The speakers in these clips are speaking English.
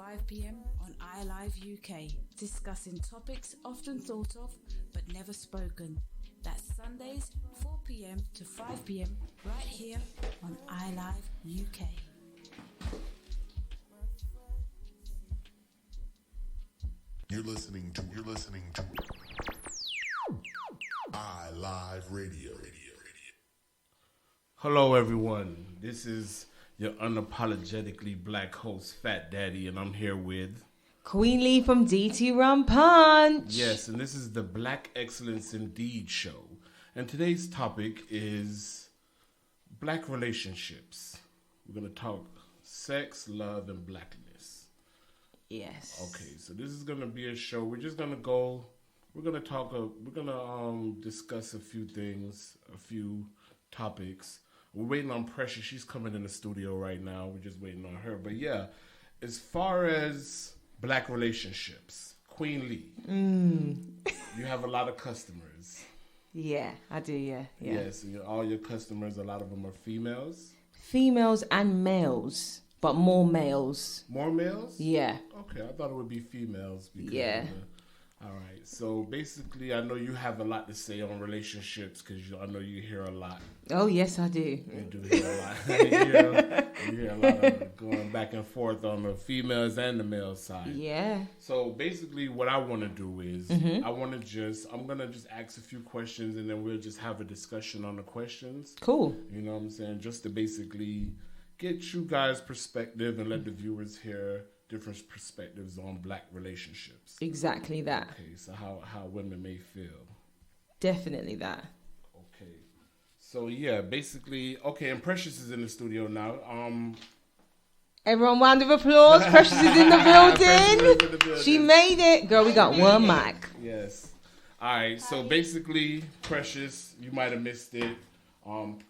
5 p.m. on iLive UK, discussing topics often thought of but never spoken. That's Sundays, 4 p.m. to 5 p.m. right here on iLive UK. You're listening to iLive Radio. Hello, everyone. This is your unapologetically black host, Fat Daddy, and I'm here with Queen Lee from DT Rum Punch. Yes, and this is the Black Excellence Indeed show. And today's topic is black relationships. We're going to talk sex, love, and blackness. Yes. Okay, so this is going to be a show. We're going to discuss a few things, a few topics. We're waiting on Precious. She's coming in the studio right now. We're just waiting on her. But yeah, as far as black relationships, Queen Lee, you have a lot of customers. Yeah, I do, yeah. Yes, all your customers, a lot of them are females. Females and males, but more males. More males? Yeah. Okay, I thought it would be females. Yeah. All right. So basically, I know you have a lot to say on relationships because I know you hear a lot. Oh, yes, I do. You do hear a lot. you hear a lot of going back and forth on the females and the male side. Yeah. So basically, what I want to do is I'm gonna just ask a few questions and then we'll just have a discussion on the questions. Cool. You know what I'm saying? Just to basically get you guys' perspective and let the viewers hear different perspectives on black relationships. Exactly that. Okay, so how women may feel. Definitely that. Okay. So yeah, basically, okay, and Precious is in the studio now. Everyone, round of applause. Precious is in the building. She made it. Girl, we got one mic. Yes. All right, so basically, Precious, you might have missed it. What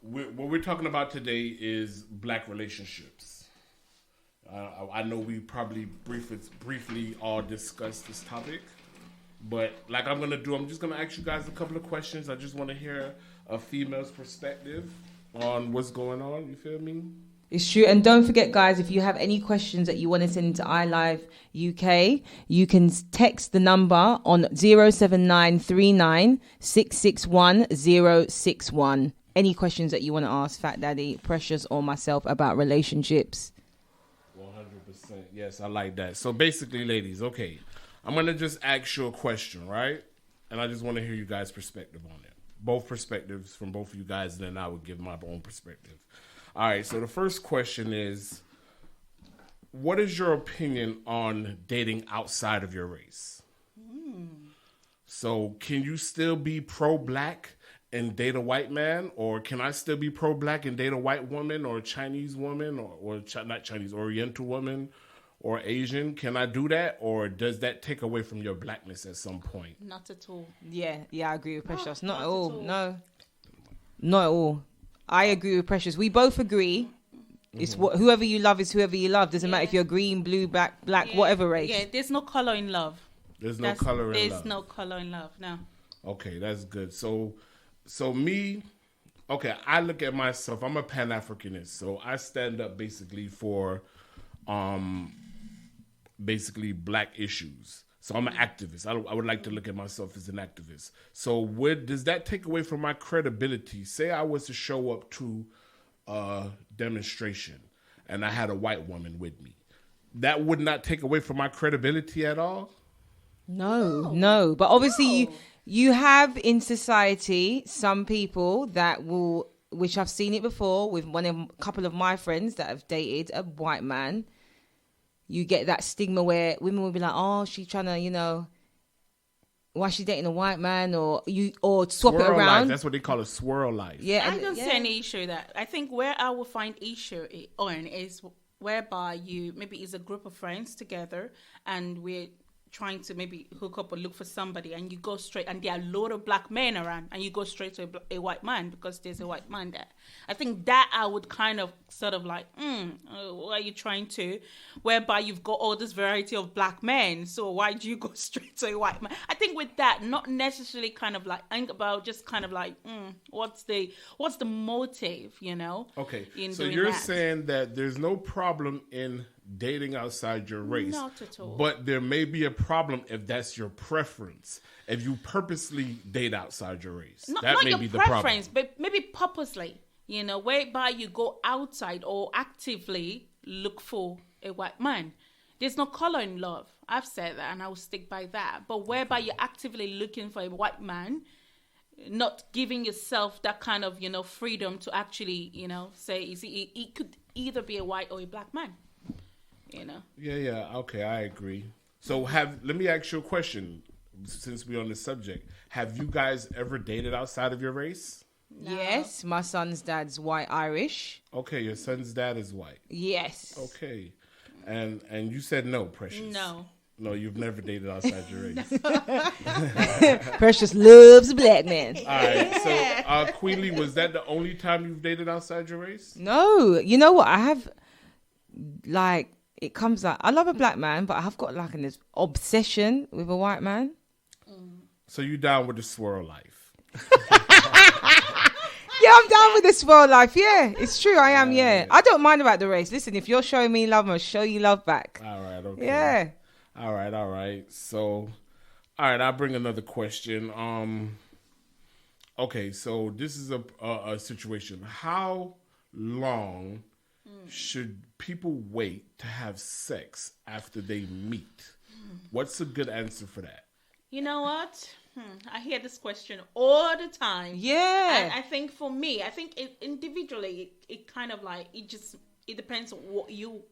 we're talking about today is black relationships. I know we probably briefly all discussed this topic, but like I'm just gonna ask you guys a couple of questions. I just want to hear a female's perspective on what's going on. You feel me? It's true. And don't forget, guys, if you have any questions that you want to send into iLive UK, you can text the number on 07939 661 061. Any questions that you want to ask Fat Daddy, Precious, or myself about relationships. Yes, I like that. So basically, ladies, okay, I'm going to just ask you a question, right? And I just want to hear you guys' perspective on it. Both perspectives from both of you guys, and then I would give my own perspective. All right, so the first question is, what is your opinion on dating outside of your race? So can you still be pro-black and date a white man, or can I still be pro-black and date a white woman or a Chinese woman or not Chinese, Oriental woman or Asian? Can I do that, or does that take away from your blackness at some point? Not at all. Yeah, I agree with Precious. Not at all. No, not at all. I agree with Precious. We both agree. It's whoever you love is whoever you love. Doesn't matter if you're green, blue, black, whatever race. Yeah, there's no color in love. There's no color in love. There's no color in love. No. Okay, that's good. So me, okay, I look at myself, I'm a Pan-Africanist, so I stand up basically for basically black issues. So I'm an activist. I would like to look at myself as an activist. So does that take away from my credibility? Say I was to show up to a demonstration and I had a white woman with me. That would not take away from my credibility at all? No. But obviously you have in society some people that will, which I've seen it before with a couple of my friends that have dated a white man. You get that stigma where women will be like, oh, she's trying to, why is she dating a white man, or swap swirl it around. Life. That's what they call a swirl life. Yeah, I don't see any issue with that. I think where I will find issue on is whereby maybe it's a group of friends together and we're trying to maybe hook up or look for somebody, and you go straight, and there are a lot of black men around, and you go straight to a white man because there's a white man there. I think that I would kind of sort of like, what are you trying to, whereby you've got all this variety of black men, so why do you go straight to a white man? I think with that, not necessarily kind of like, think about just kind of like, what's the motive, Okay, in so doing you're that. saying that there's no problem in dating outside your race. Not at all. But there may be a problem if that's your preference. If you purposely date outside your race, that may your be the preference, problem. but maybe purposely, whereby you go outside or actively look for a white man. There's no color in love. I've said that, and I will stick by that. But whereby you're actively looking for a white man, not giving yourself that kind of, freedom to actually, say, it could either be a white or a black man, Yeah. Okay, I agree. So let me ask you a question, since we're on this subject. Have you guys ever dated outside of your race? No. Yes, my son's dad's white Irish. Okay, your son's dad is white. Yes. Okay. And you said no, Precious. No, you've never dated outside your race. Precious loves a black man. All right. So, Queen Lee, was that the only time you've dated outside your race? No, you know what? I have, it comes out. I love a black man, but I have got an obsession with a white man. So you down with the swirl life? Yeah, I'm down with the swirl life. Yeah, it's true. I am. Yeah, I don't mind about the race. Listen, if you're showing me love, I'll show you love back. All right. Okay. Yeah. All right. So, all right, I'll bring another question. Okay, so this is a situation. How long should people wait to have sex after they meet? What's a good answer for that? You know what? I hear this question all the time. Yeah. And I think for me, individually, it kind of it depends on what you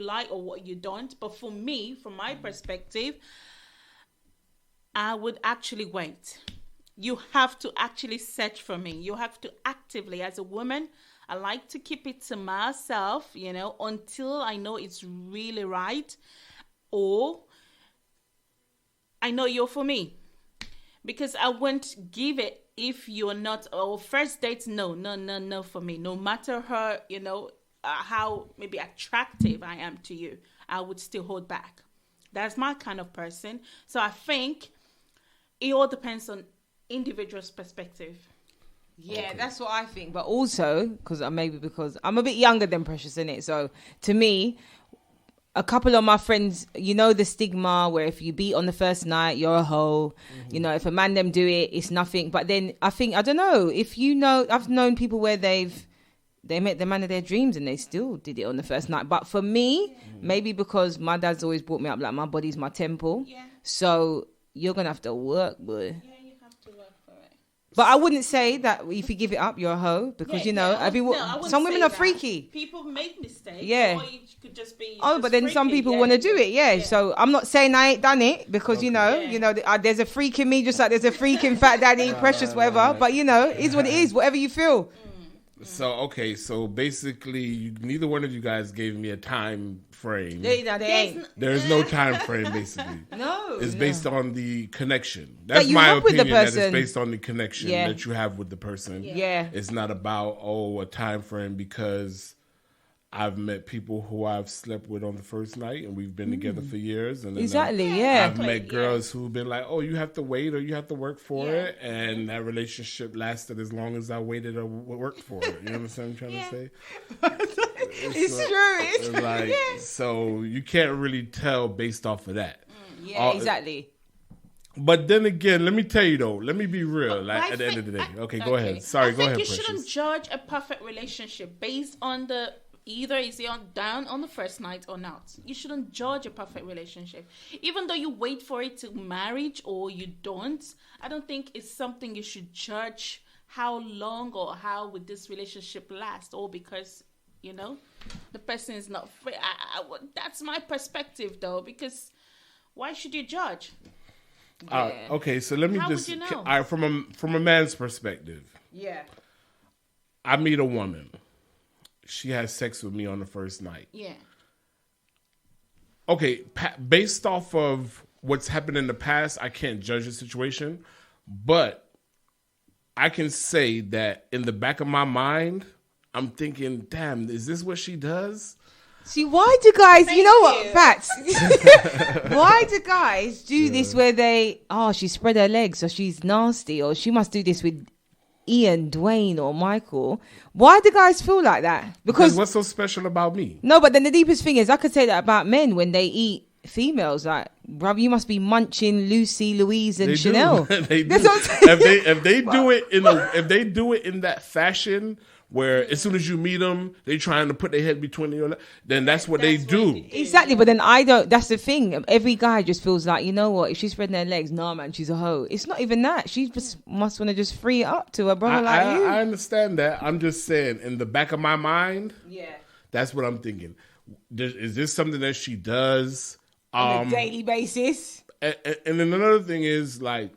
like or what you don't. But for me, from my perspective, I would actually wait. You have to actually search for me. You have to actively, as a woman, I like to keep it to myself, until I know it's really right, or I know you're for me. Because I won't give it if you're not, or first dates, no for me. No matter how maybe attractive I am to you, I would still hold back. That's my kind of person. So I think it all depends on individual's perspective. Yeah, Okay. that's what I think. But also, because I'm a bit younger than Precious, innit? So to me, a couple of my friends, the stigma where if you beat on the first night, you're a hoe. Mm-hmm. If a man them do it, it's nothing. But then I think, I don't know, I've known people where they met the man of their dreams and they still did it on the first night. But for me, maybe because my dad's always brought me up like my body's my temple. Yeah. So you're going to have to work, boy. Yeah, you have to work for it. But I wouldn't say that if you give it up, you're a hoe. Because, I some women are that. freaky. People make mistakes. Yeah. Or it could just be. But then some people want to do it, yeah. So I'm not saying I ain't done it because there's a freak in me, just like there's a freak in Fat Daddy, Precious, whatever. But it's what it is, whatever you feel. So basically, neither one of you guys gave me a time frame. They ain't. There is no time frame, basically. No, It's based on the connection. That's you my have with the opinion. That it's person. based on the connection Yeah. that you have with the person. Yeah. It's not about a time frame, because I've met people who I've slept with on the first night and we've been together for years. And then Exactly, yeah. I've met girls who've been like, oh, you have to wait or you have to work for it. And that relationship lasted as long as I waited or worked for it. You know what I'm trying to say? It's true. It's like, so you can't really tell based off of that. Yeah, exactly. But then again, let me tell you though, let me be real. At the end of the day. Okay, go ahead. Sorry, go ahead, I think you Precious. shouldn't judge a perfect relationship based on either is it down on the first night or not. You shouldn't judge a perfect relationship. Even though you wait for it to marriage or you don't, I don't think it's something you should judge how long or how would this relationship last, or because, the person is not free. That's my perspective though, because why should you judge? Okay, so let me How just would you know? all right, from a man's perspective. Yeah. I meet a woman. She has sex with me on the first night. Yeah. Okay, based off of what's happened in the past, I can't judge the situation, but I can say that in the back of my mind, I'm thinking, damn, is this what she does? See, why do guys, you. Fats? Why do guys do this where she spread her legs, or she's nasty, or she must do this with Ian, Dwayne, or Michael. Why do guys feel like that? Because what's so special about me? No, but then the deepest thing is, I could say that about men when they eat females. Like, bruv, you must be munching Lucy, Louise, and Chanel. They do. If they do it in that fashion, where as soon as you meet them, they trying to put their head between your legs, then that's what they do. Exactly, but then I don't. That's the thing. Every guy just feels like, you know what? If she's spreading her legs, nah, man, she's a hoe. It's not even that. She just must want to just free it up to a brother like you. I understand that. I'm just saying, in the back of my mind, that's what I'm thinking. Is this something that she does on a daily basis? And then another thing is, like,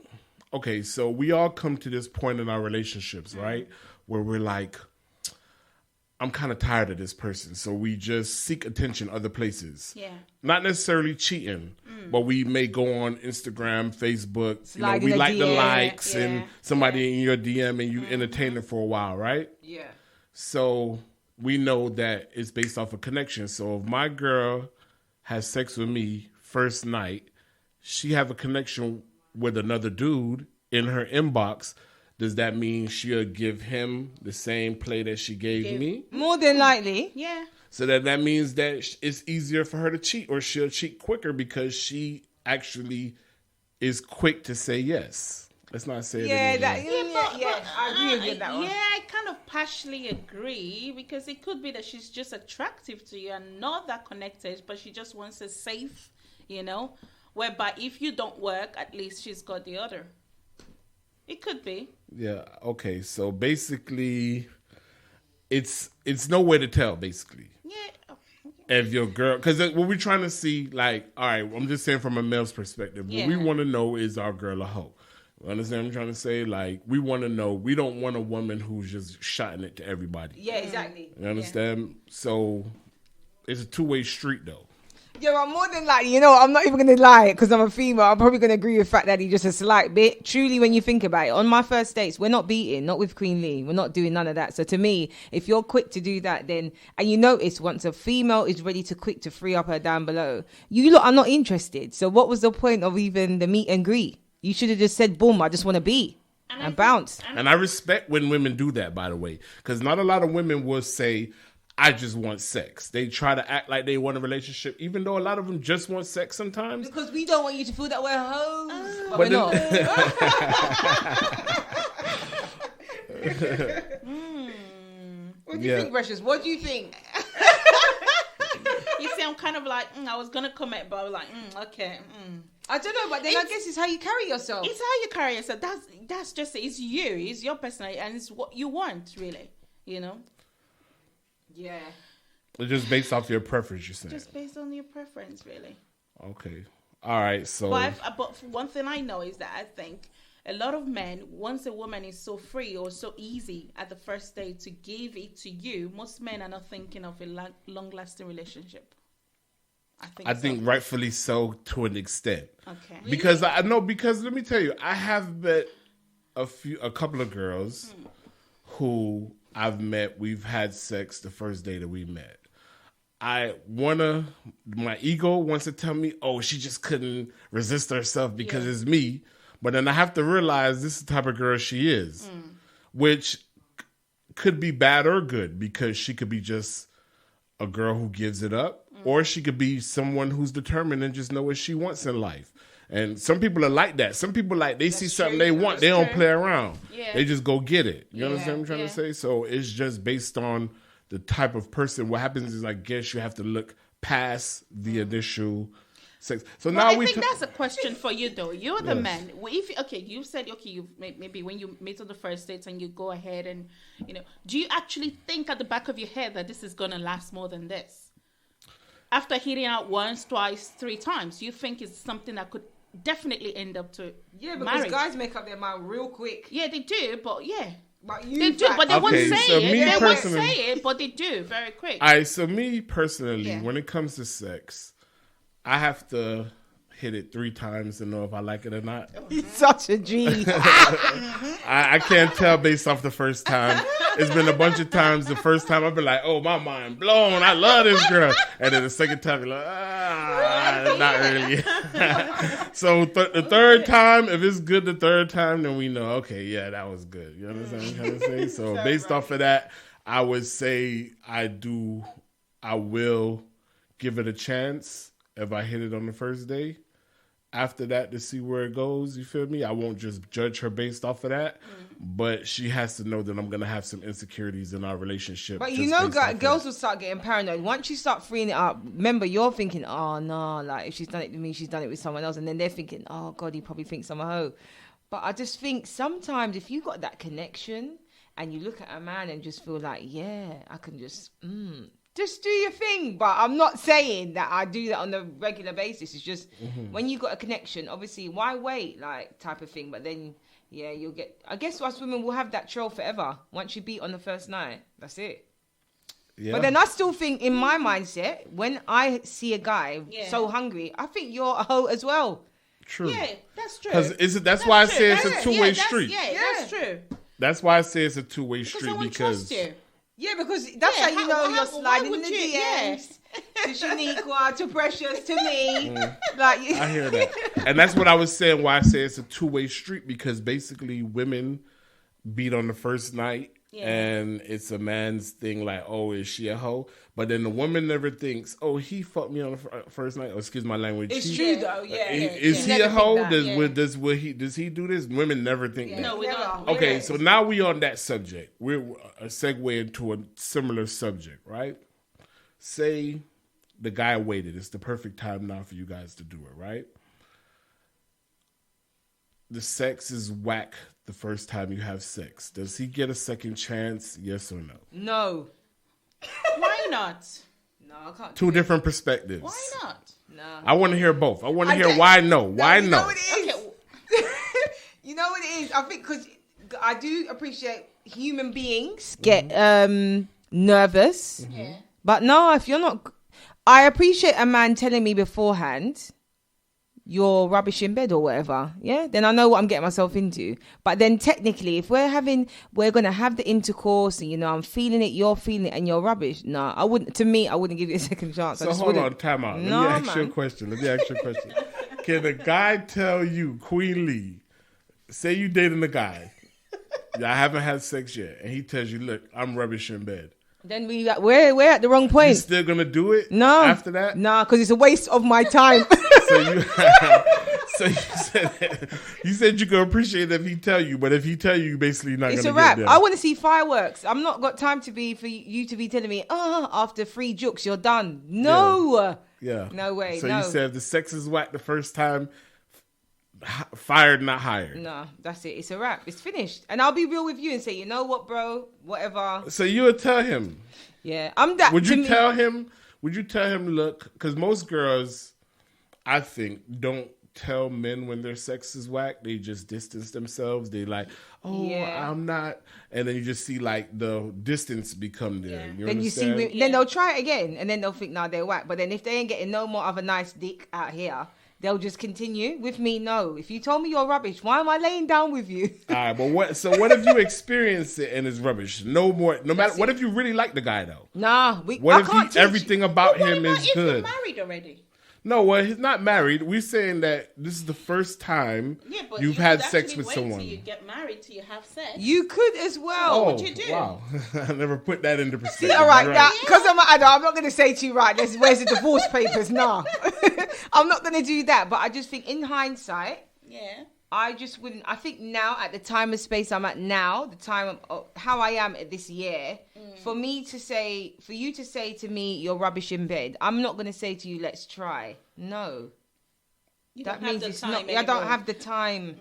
okay, so we all come to this point in our relationships, right, where we're like, I'm kind of tired of this person. So we just seek attention other places. Yeah. Not necessarily cheating, but we may go on Instagram, Facebook. We like the likes and somebody in your DM and you entertain it for a while, right? Yeah. So we know that it's based off a connection. So if my girl has sex with me first night, she have a connection with another dude in her inbox. Does that mean she'll give him the same play that she gave me? More than likely. Yeah. So that means that it's easier for her to cheat, or she'll cheat quicker because she actually is quick to say yes. Let's not say it anymore. I agree with that one. Yeah, I kind of partially agree, because it could be that she's just attractive to you and not that connected, but she just wants a safe, whereby if you don't work, at least she's got the other. It could be. Yeah. Okay. So basically, it's no way to tell. Basically. Yeah. If your girl, because what we're trying to see, like, all right, I'm just saying from a male's perspective, what we want to know is our girl a hoe. You understand what I'm trying to say? Like, we want to know. We don't want a woman who's just shotting it to everybody. Yeah, exactly. You understand? Yeah. So it's a two-way street, though. Yeah, I'm more than likely, I'm not even going to lie, because I'm a female. I'm probably going to agree with the fact that he's just a slight bit. Truly, when you think about it, on my first dates, we're not beating, not with Queen Lee. We're not doing none of that. So to me, if you're quick to do that, then, and you notice once a female is ready to quick to free up her down below, you lot are not interested. So what was the point of even the meet and greet? You should have just said, boom, I just want to be. And bounce. And I respect when women do that, by the way, because not a lot of women will say, I just want sex. They try to act like they want a relationship, even though a lot of them just want sex sometimes. Because we don't want you to feel that we're hoes. But we're not. What do you think, Precious? What do you think? You see, I'm kind of like, I was going to comment, but I was like, okay. I don't know, but then I guess it's how you carry yourself. It's how you carry yourself. That's just it. It's you. It's your personality, and it's what you want, really. Yeah. It's just based off your preference, you're saying? Just based on your preference, really. Okay. All right, so... But one thing I know is that I think a lot of men, once a woman is so free or so easy at the first day to give it to you, most men are not thinking of a long-lasting relationship. I think rightfully so, to an extent. Okay. Because because let me tell you, I have met a couple of girls who I've met. We've had sex the first day that we met. My ego wants to tell me, oh, she just couldn't resist herself because it's me. But then I have to realize this is the type of girl she is, which could be bad or good, because she could be just a girl who gives it up, or she could be someone who's determined and just know what she wants in life. And some people are like that. Some people see something they want. They don't play around. Yeah. They just go get it. You understand what I'm trying to say? So it's just based on the type of person. What happens is, I guess you have to look past the initial sex. So now I think that's a question for you, though. You're the man. You said, you maybe when you meet on the first date and you go ahead and, do you actually think at the back of your head that this is going to last more than this? After hitting out once, twice, 3 times, you think it's something that could definitely end up to marriage. Guys make up their mind real quick. Yeah, they do, but But they do, but they won't say it. They won't say it, but they do very quick. All right, so me personally, when it comes to sex, I have to hit it 3 times to know if I like it or not. He's such a G. I can't tell based off the first time. It's been a bunch of times. The first time I've been like, oh, my mind blown. I love this girl. And then the second time, you're like, not really. So the third time, if it's good the third time, then we know, okay, yeah, that was good. You understand what I'm trying to say? So based off of that, I would say I will give it a chance if I hit it on the first day. After that, to see where it goes, you feel me? I won't just judge her based off of that, but she has to know that I'm going to have some insecurities in our relationship. But you know, girls will start getting paranoid. Once you start freeing it up, remember, you're thinking, oh, no, like, if she's done it to me, she's done it with someone else. And then they're thinking, oh, God, he probably thinks I'm a hoe. But I just think sometimes if you got that connection and you look at a man and just feel like, yeah, I can just do your thing. But I'm not saying that I do that on a regular basis. It's just when you got a connection, obviously, why wait, like, type of thing. But then, yeah, you'll get, I guess us women will have that troll forever. Once you beat on the first night, that's it. Yeah. But then I still think, in my mindset, when I see a guy so hungry, I think you're a hoe as well. True. Yeah, that's true. That's why I say it's a two-way street. Yeah, that's true. That's why I say it's a two-way street because you. Yeah, because that's how you know you're sliding in the DMs. To Shaniqua, to Precious, to me. Like I hear that. And that's what I was saying, why I say it's a two-way street, because basically women beat on the first night and it's a man's thing like, oh, is she a hoe? But then the woman never thinks, oh, he fucked me on the first night. Oh, excuse my language. It's true though, Is he a hoe? Does he do this? Women never think that. No, we don't. Okay, so now we on that subject. We're a segue into a similar subject, right? Say the guy waited. It's the perfect time now for you guys to do it, right? The sex is whack the first time you have sex. Does he get a second chance? Yes or no? No. Why not? No, I can't. Two different perspectives. Why not? No. I want to hear both. I want to hear why no. Why no? You know what it is? You know what it is? I think because I do appreciate human beings get nervous. Yeah. But no, if you're not... I appreciate a man telling me beforehand, you're rubbish in bed or whatever, yeah? Then I know what I'm getting myself into. But then technically, if we're going to have the intercourse and, you know, I'm feeling it, you're feeling it, and you're rubbish, no, I wouldn't give you a second chance. So hold on, time out. Let me ask you a question. Can a guy tell you, Queen Lee, say you dating a guy, y'all haven't had sex yet, and he tells you, look, I'm rubbish in bed. Then we're at the wrong point. You still gonna do it? No. After that? No, because it's a waste of my time. So you said you could appreciate it if he tell you, but if he tell you, basically you're not it's gonna a wrap. get there. I want to see fireworks. I'm not got time for you to be telling me, after 3 jukes you're done. No. Yeah. No way. So no. you said if the sex is whack the first time, fired, not hired. No, that's it. It's a wrap. It's finished. And I'll be real with you and say, you know what, bro? Whatever. So you would tell him. Yeah, I'm that. Would you tell him? Look, because most girls, I think, don't tell men when their sex is whack. They just distance themselves. They like, I'm not, and then you just see like the distance become there. Yeah. You then understand? you see, then they'll try it again, and then they'll think, nah, they're whack. But then if they ain't getting no more of a nice dick out here, they'll just continue. With me, no. If you told me you're rubbish, why am I laying down with you? All right, but what if you experience it and it's rubbish? No more. No matter. What if you really like the guy though? Nah, What if everything about him is if good? you're married already? No, well, he's not married. We're saying that this is the first time you've had sex with someone. Till you get married, till you have sex. You could as well. Oh, what would you do? Wow. I never put that into perspective. See, all right, now, because I'm an adult, I'm not going to say to you, right, where's the divorce papers? Nah. I'm not going to do that. But I just think in hindsight, I just wouldn't. I think now, at the time and space I'm at now, the time of how I am at this year, for you to say to me, you're rubbish in bed, I'm not going to say to you, let's try. No. That means it's not. I don't have the time.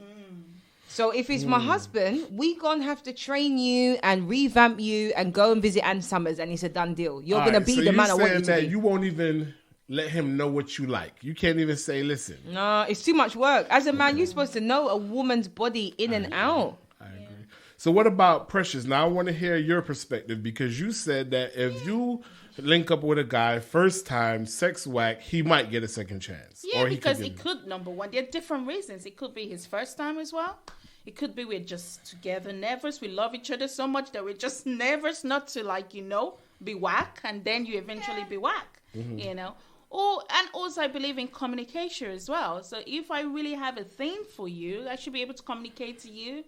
So if it's my husband, we gonna have to train you and revamp you and go and visit Ann Summers, and it's a done deal. You're going to be the man I want you to be. You won't even let him know what you like. You can't even say, listen. No, it's too much work. As a man, you're supposed to know a woman's body in and out. I agree. So what about Precious? Now I want to hear your perspective because you said that if you link up with a guy first time, sex whack, he might get a second chance. Yeah, or he because could it could, number one, there are different reasons. It could be his first time as well. It could be we're just together nervous. We love each other so much that we're just nervous not to, like, you know, be whack, and then you eventually be whack, you know. And also I believe in communication as well. So if I really have a thing for you, I should be able to communicate to you,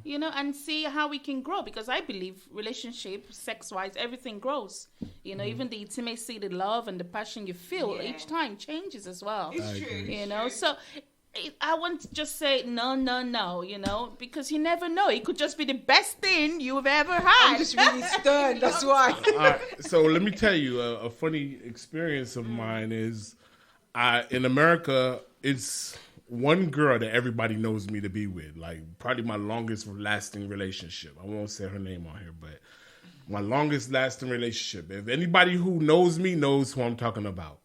you know, and see how we can grow. Because I believe relationship, sex-wise, everything grows. You know, even the intimacy, the love, and the passion you feel each time changes as well. It's true. You know, so I won't just say no, you know, because you never know. It could just be the best thing you've ever had. I'm just really stern, that's why. All right, so let me tell you a funny experience of mine is in America, it's one girl that everybody knows me to be with, like probably my longest lasting relationship. I won't say her name on here, but my longest lasting relationship. If anybody who knows me knows who I'm talking about.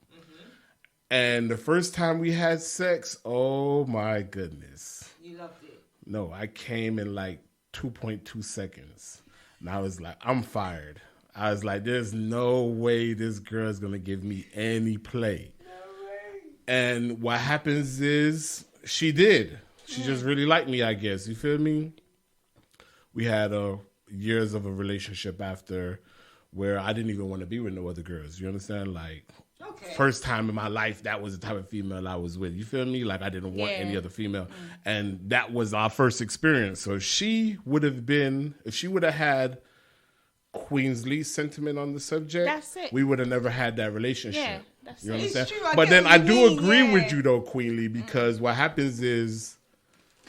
And the first time we had sex, oh my goodness. You loved it. No, I came in like 2.2 seconds. And I was like, I'm fired. I was like, there's no way this girl's going to give me any play. No way. And what happens is she did. She just really liked me, I guess. You feel me? We had years of a relationship after where I didn't even want to be with no other girls. You understand? Like, first time in my life, that was the type of female I was with. You feel me? Like, I didn't want any other female. And that was our first experience. So she would have been, if she would have had Queensley's sentiment on the subject, that's it. we would have never had that relationship. Yeah, that's you it. understand? It's true, I but get then what I you do mean, agree yeah. with you, though, Queenly, because what happens is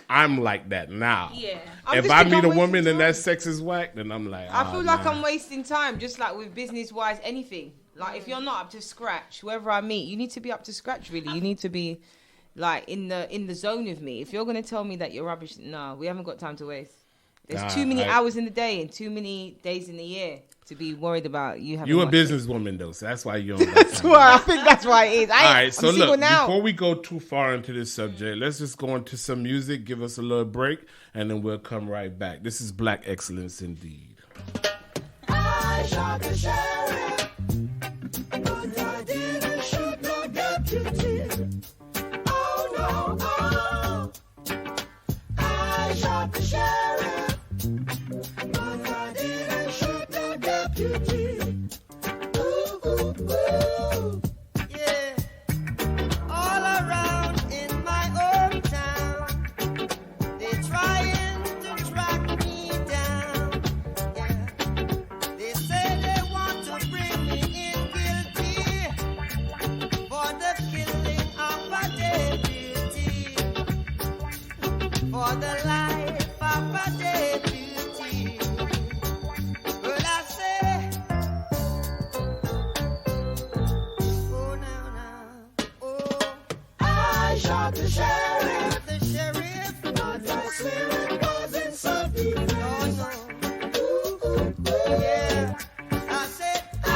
I'm like that now. Yeah. If I meet a woman and that sex is whack, then I'm like, I feel like nah. I'm wasting time, just like with business-wise, anything. Like, if you're not up to scratch, whoever I meet, you need to be up to scratch, really. You need to be, like, in the zone with me. If you're going to tell me that you're rubbish, no, we haven't got time to waste. There's too many hours in the day and too many days in the year to be worried about you having You a much businesswoman, though, so that's why you don't That's why I think that's why it is. All right, so I'm single look, now. before we go too far into this subject, let's just go into some music, give us a little break, and then we'll come right back. This is Black Excellence Indeed. I shot the sheriff, but I didn't shoot no deputy. Oh no, oh. I shot the sheriff, but I didn't shoot no deputy. Ooh, ooh, ooh. Yeah. All around in my hometown, they're trying to track me down. Yeah. They say they want to bring me in guilty for the killing of a deputy, for the life of a deputy. Well, I say, oh, now, oh, I shot the sheriff, but I swear it wasn't self-defense. Ooh, ooh, ooh, yeah. I said, I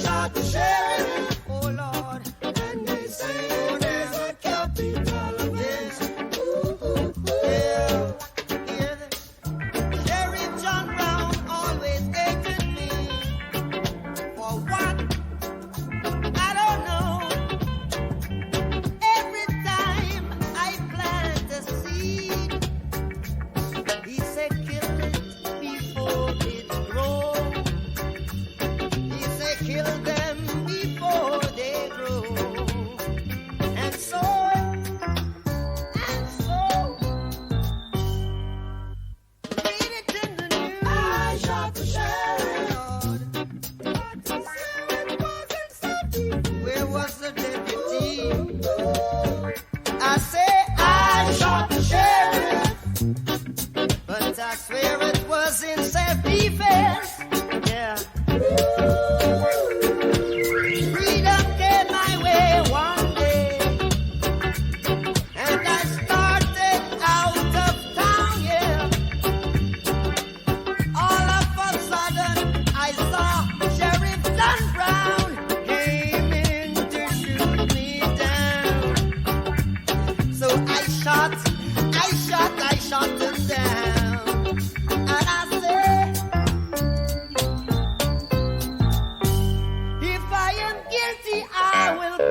shot the sheriff, oh Lord, and they say there's a capital offense. Ooh, ooh, ooh, yeah. Yeah, the Sheriff John Brown always hated me. For what? I don't know. Every time I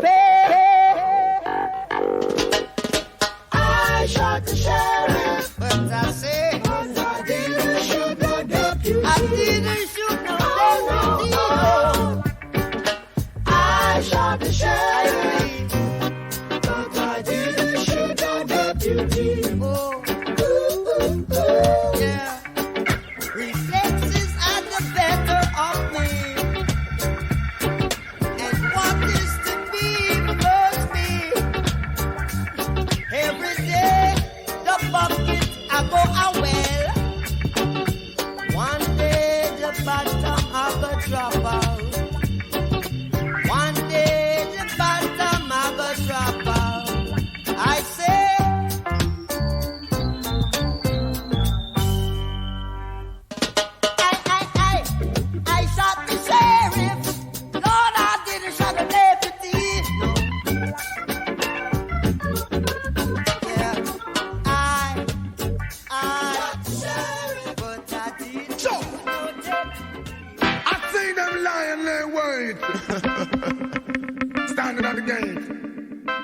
pay. I shot the sheriff, but I say, but I didn't shoot no deputy. I didn't shoot no deputy. I shot the sheriff, but I didn't shoot no deputy. Oh, yeah. Reflexes are the better of me, and what is to be must be. Every day the bucket I go a well. One day the bottom I go drop out. One day the bottom I go drop out. I say. I shot the sheriff. Lord, I didn't shot the deputy. Yeah, I shot the sheriff, but I didn't shoot no deputy. I see them lying there wait. Standing at the gate.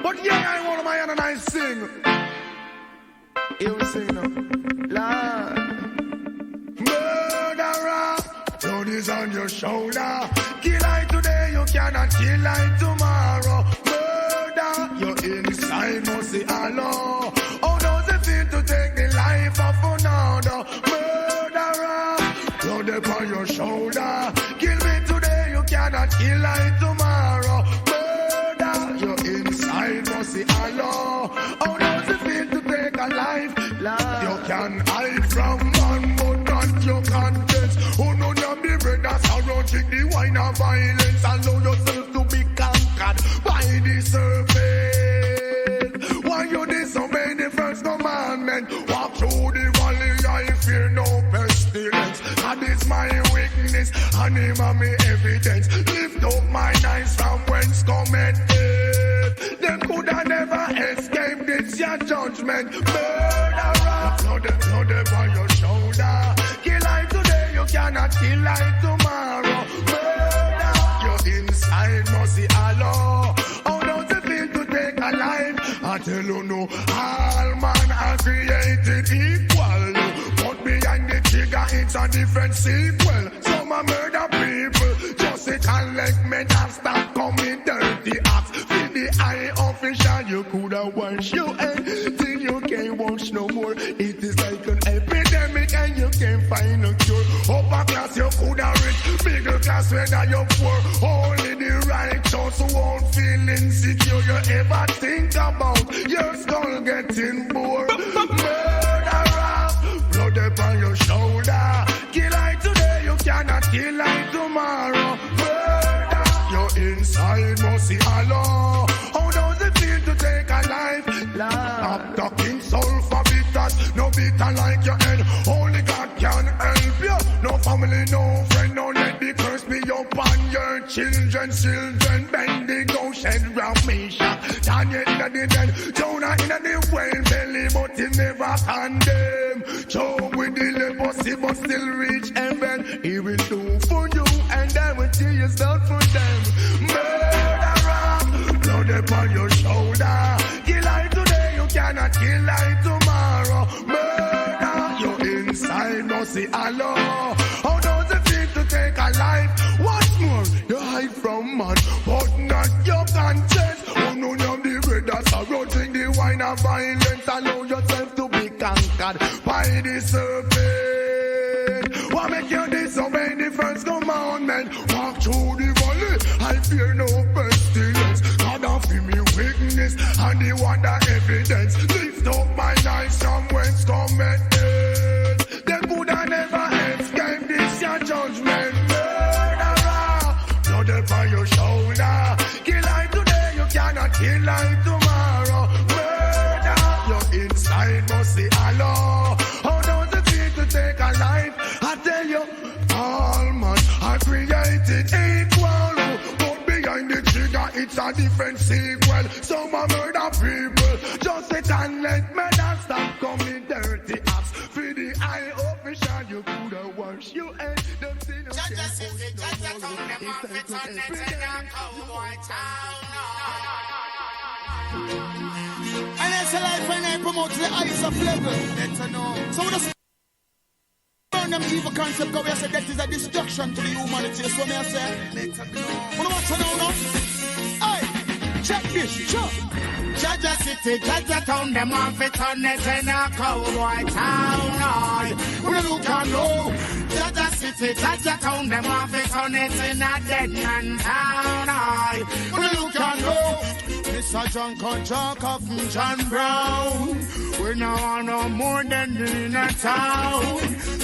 But yeah, I want my hand and I sing. Here we sing now. Lord. Murderer, blood is on your shoulder. Kill I today, you cannot kill I tomorrow. Murder, your inside must say hello. How does it feel to take the life of another? Murderer, blood upon your shoulder. Kill me today, you cannot kill I tomorrow. Murder, your inside must say hello. How does it feel to take a life? You can hide from man, but not your conscience. Oh no, you be brothers around, drink the wine of violence. Allow yourself to be conquered by the serpent. Why you disobey the first commandment? Walk through the valley, I fear no pestilence. That is my weakness, and him and me evidence. Lift up my eyes from whence cometh death. Them coulda never escaped this your judgment. Murderer, blood upon your shoulder. Kill I today, you cannot kill I tomorrow. Murder, your inside must see hello. How does it feel to take a life? I tell you no, all man are created equal. But behind the trigger, it's a different sequel. Some are murder people, just sit and let me not stop coming dirty acts. With the eye official, you coulda wash your hand till you can't wash no more. It is like an epidemic and you can't find a cure. Upper class you coulda rich, middle class whether you're poor. Only the righteous won't feel insecure. You ever think about your skull getting bored? Murderer, blood upon your shoulder. Kill I today, you cannot kill I tomorrow. Murder, your inside must see hello. How does it feel to take a life? Stop talking sulfur bitters, no bitter like your head. Only God can help you. No family, no friend, no let the curse be upon your children. Children bend the ghost and round me shot. Daniel in the den, Jonah in the whale belly, but he never condemn. Joe with the leprosy, but still reach heaven. He will do for you, and then will see you out for them. Murderer, blood upon your shoulder. Kill I today, you cannot kill I tomorrow. Murder, your inside must say hello. How does it feel to take a life? What's more, you hide from man, but not your conscience. Oh no, you're the brothers surrounding the wine of violence. Allow yourself to be conquered by the serpent. What make you disobey the first commandment? Walk through the valley, I fear no pestilence. God of me weakness, and the wonder evidence. Lift up my eyes from whence cometh death. Them coulda never escape this your judgment. Murderer, blood upon your shoulder. Kill I today, you cannot kill I tomorrow. Murder, your inside must say hello. How does it feel to take a life? I tell you, all man are created equal. But behind the trigger, it's a different sequel. Some are murder people, just sit and let me not stop coming dirty acts. For the eye official, you coulda wash your head. Them sin And it's a life when I promote the highest of level. So we just burn them evil concept because we say that is a destruction to the humanity. That's what I say. What watch it now? Hey, check this, check. Jaja City, Jaja Town, them off it on it in a cowboy town. We look and know. Jaja City, Jaja Town, them off it on it in a dead man town. We look and know. Mr. John Conjunct from John Brown. We no want no more than in a town.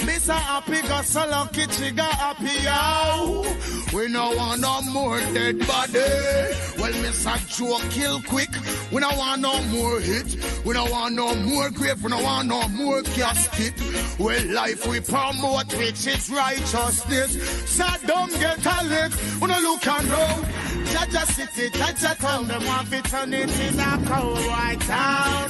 Mr. Happy got so lucky, trigger happy out. We no want no more dead body. Well, Mr. Joe kill quick. We no want no more hit. We no want no more grave. We no want no more casket. Well, life we promote, which is righteousness. So don't get a lick. We no look and know. Jaja City, Jaja Town, them want to turn it in a cowboy town.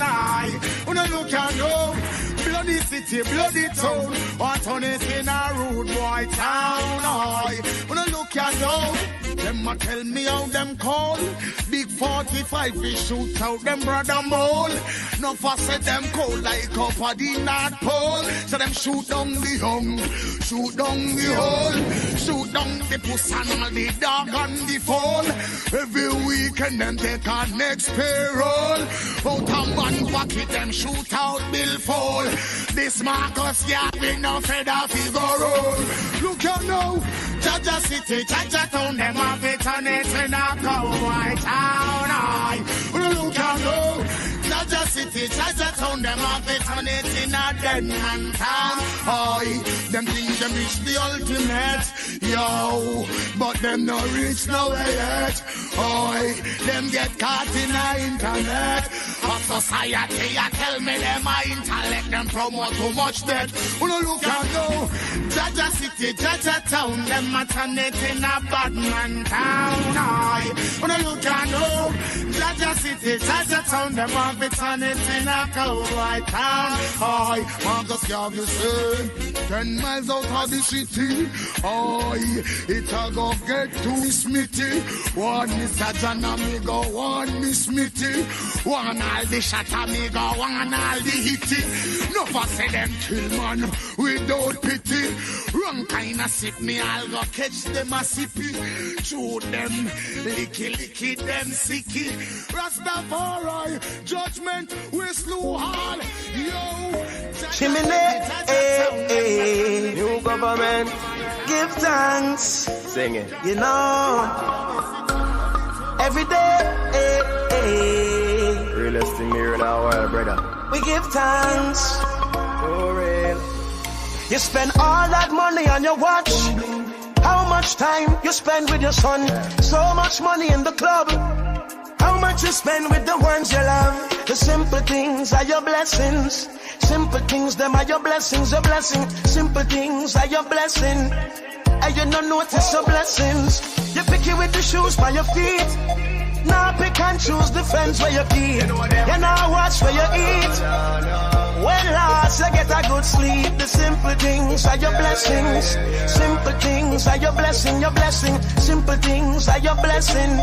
We no look and know. Bloody city, bloody town, or turn it in a rude boy town. We no look and know. Them a tell me how them call. Big 45 we shoot out them brother mole. No fuss said them cold like up at the North Pole. So them shoot down the young, shoot down the hole, shoot down the puss and all the dog and the foal. Every weekend them take a next payroll. Out of man pocket them shoot out bill fall. This Marcus Garvey no feather figure roll. Look out now, Jaja City, Jaja Town, them have it on it in a cowboy town. Look out now, Jaja City, Jaja Town, them have it on it in a dead man town. Them think them reach the ultimate, yo, but them no reach nowhere yet. Them get caught in the internet. Of society, I tell me them my intellect, them promote too much debt. Look out now, Jaja City, Jaja Town, them a turn it in a bad man town. Look out now, Jaja City, Jaja Town, them have it turn it in a cowboy town. Marcus Garvey say, 10 miles out of the city, it a go get to Smithy. One Mr. John amigo, one Miss Smithy. One all the shot amigo, one all the hitty. No for say them kill man without pity. Wrong kind of sip me, I'll go catch them a sippy. Chew them, licky them sicky. Rastafari, judgment, we slew all. Yo, Chimney, new government, give thanks. Sing it. You know, every day, realest thing here in our world, brother. We give thanks. For real. You spend all that money on your watch. How much time you spend with your son? So much money in the club. How much you spend with the ones you love? The simple things are your blessings. Simple things, them are your blessings, your blessing. Simple things are your blessing. And you don't notice your blessings. You pick it with the shoes by your feet. Now pick and choose the friends where you keep. You now watch where you eat. When last you get a good sleep. The simple things are your blessings. Simple things are your blessing, your blessing. Simple things are your blessing.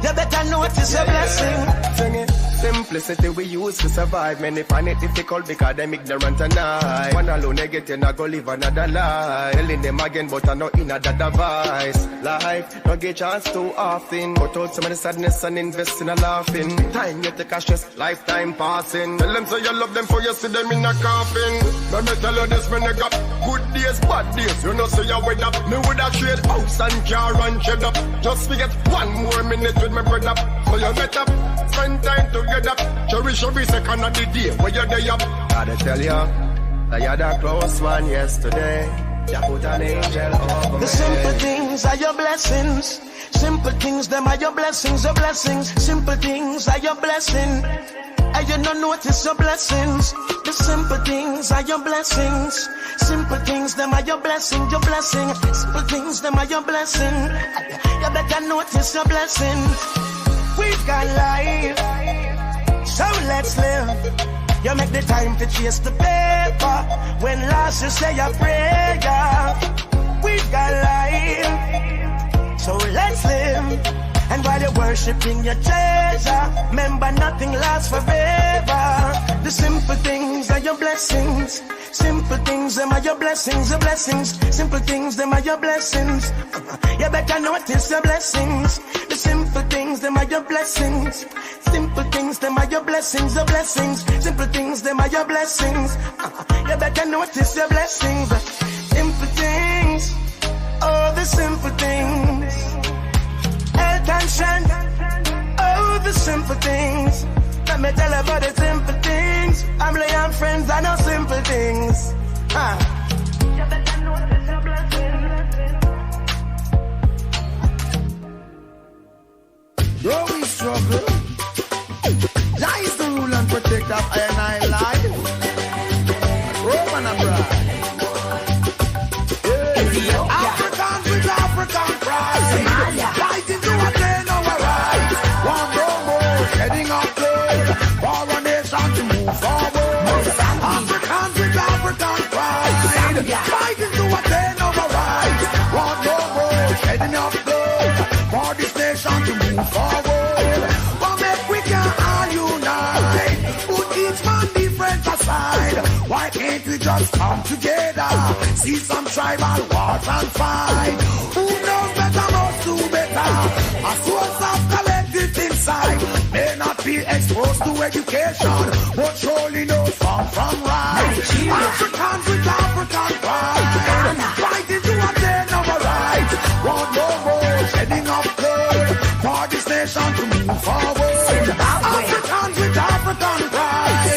You better notice your blessing. Sing it. Simplicity we use to survive. Many find it difficult because them ignorant and I. One alone they get in, I go live another life. Telling them again, but I know in other device. Life, don't get chance too often. Cut out some of the sadness and invest in a laughing. Time you take a stress, lifetime passing. Tell them so you love them for you see them in a coffin. Let me tell you this, when they got good days, bad days. You know say you with up. Me would have trade house and car and shed up. Just forget 1 more minute with my brother. So you get up, spend time together. Cherish every second of the day where you're there. Gotta tell you, that you're the close one yesterday. You put an angel over the simple things are your blessings. Simple things, them are your blessings, your blessings. Simple things are your blessing. And you don't notice your blessings. The simple things are your blessings. Simple things, them are your blessing, your blessing. Simple things, them are your blessing. You better notice your blessing. We've got life, so let's live. You make the time to chase the paper. When last you say a prayer. We've got life, So let's live. And while you're worshipping your treasure, remember nothing lasts forever. The simple things are your blessings. Simple things, them are your blessings, your blessings. Simple things, them are your blessings. You better notice your blessings. The simple things, them are your blessings. Simple things, them are your blessings, your blessings. Simple things, them are your blessings. You better notice your blessings. Simple things, oh the simple things. Health and strength, oh the simple things. Let me tell you about the simple things. Family and friends, I know simple things. You better notice your blessings. Though we struggle, Jah is the rule and protect of iLive. Roman and bride. Africans with African pride. Fighting to attain our rights. One more, heading up good. For a nation to move forward. Africans with African pride. Fighting to attain our rights. One more, heading up good. For this nation to move forward. But make we can all unite. Put each man different aside. Why can't we just come together? See some tribal wars and fight. Who knows better must do better? A source of collective insight may not be exposed to education, but surely knows from right. Africans with African pride, fighting to attain our rights. One more, shedding of blood for this nation to move forward. Africans with African pride,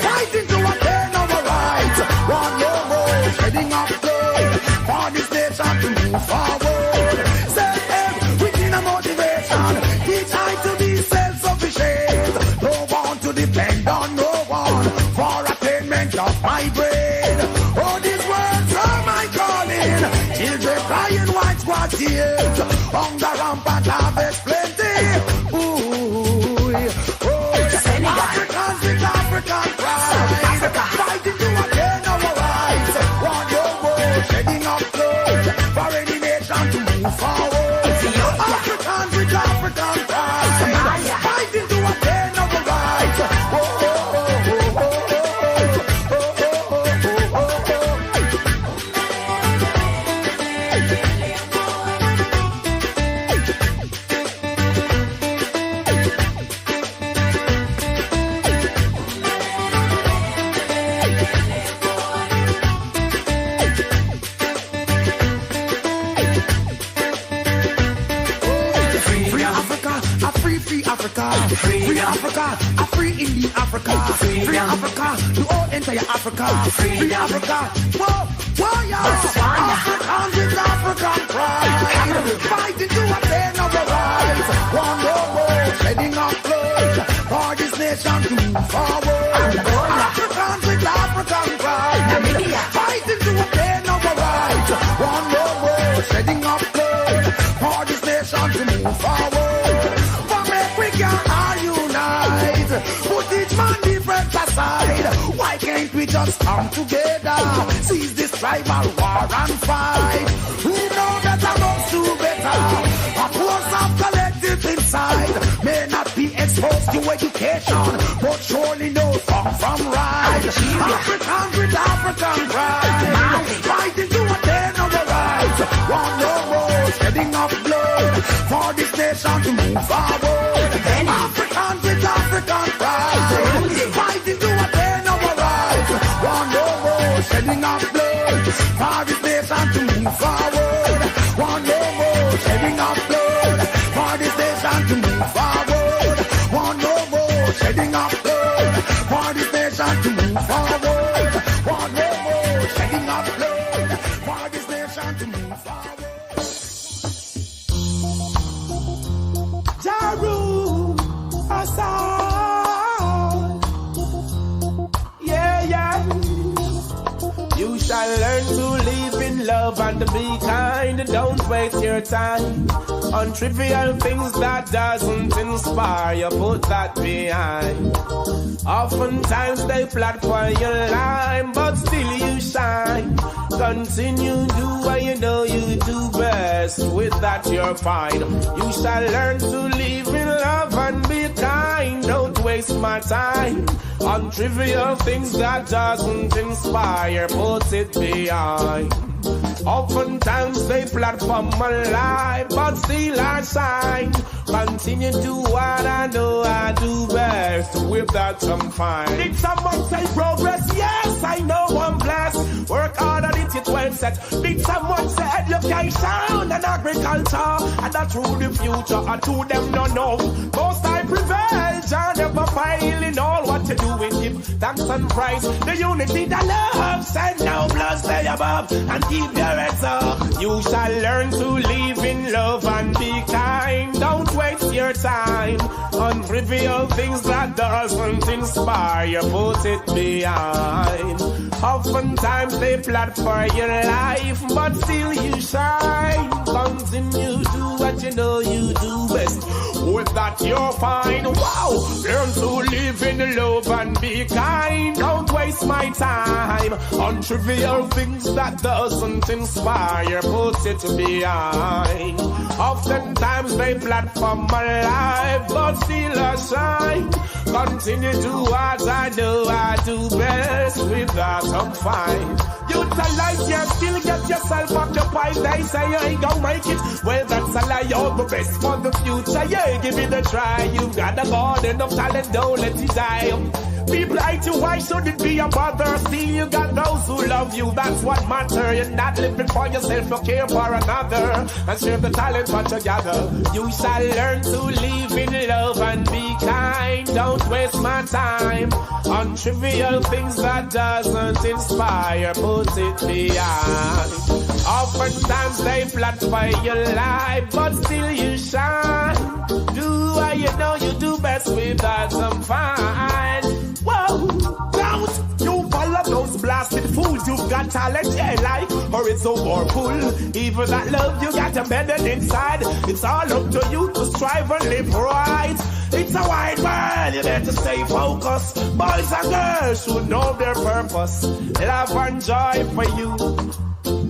fighting to attain our rights. One more, shedding of blood for this nation to move forward. Set them within a motivation, teach I to be self-sufficient. Don't want to depend on no one for attainment of my brain. Oh, these words are my calling. Children crying white squad tears. Hunger rampant harvest plenty. Ooh, oh, Africans with African pride, fighting to attain our rights. One more, shedding of blood for any nation to move forward. Africans with African pride, fighting to attain our rights. Free Africa, a free Indian Africa, free Africa, to all entire Africa, free Africa, whoa, yeah. Africans with African pride, fighting to attain our rights. One more, shedding of blood for this nation to move forward. Africans with African pride, fighting to attain our rights. One more, shedding of blood for this nation to move forward. We can all unite, put each man different aside. Why can't we just come together, seize this tribal war and fight? Who know that I must do better? A force of collective inside may not be exposed to education, but surely knows from right. Africans with African pride, fighting to attain our rights. One more, shedding of blood for this nation to move forward. Africans with African pride, fighting to attain our rights. One more, shedding of blood for this nation to move forward. One more, shedding of blood for this nation to move forward. One more, shedding of blood for this nation to move forward. One more, shedding of blood for this nation to move forward. Jaru, yeah. You shall learn to live in love and to be kind. Don't waste your time on trivial things that doesn't inspire you. Put that behind. Oftentimes they plot for your line, but still you shine. Continue, do what you know you do best. With that you're fine. You shall learn to live in love and be kind. Don't waste my time on trivial things that doesn't inspire. Put it behind. Oftentimes they plot for my life, but still I shine. Continue to do what I know I do best. With that I'm fine. Did someone say progress? Yes, I know I'm blessed. Work hard and it's well set. Did someone say education and agriculture? And that's through the future, and to them no know. Most I prevail, John never fail in all what you do with him. Thanks and praise, the unity, the love, send no blood, stay above and keep your heads up. You shall learn to live in love and be kind. Don't waste your time on trivial things that doesn't inspire. Put it behind. Oftentimes they plot for your life, but still you shine. Continue do what you know you do best. With that you're fine. Wow! Learn to live in love and be kind. Don't waste my time on trivial things that doesn't inspire. Put it behind. Oftentimes they plot for my life, but still I shine. Continue to do what I know I do best. With that I'm fine. Youth alive, you still get yourself occupied. They say you ain't gonna make it. Well, that's a lie. You're the best for the future. Yeah, give it a try. You've got a garden of talent, don't let it die. People like you, why should it be a bother? Still you got those who love you, that's what matters. You're not living for yourself, you care for another. And share the talent what you gather. You shall learn to live in love and be kind. Don't waste my time on trivial things that doesn't inspire. Put it behind. Oftentimes they plot for your life, but still you shine. Do what you know you do best. With that I'm fine. Whoa, don't you follow those blasted fools. You've got talent, yeah, like, or it's so powerful. Even that love you got embedded inside. It's all up to you to strive and live right. It's a wide world, you better stay focused. Boys and girls should know their purpose. Love and joy for you.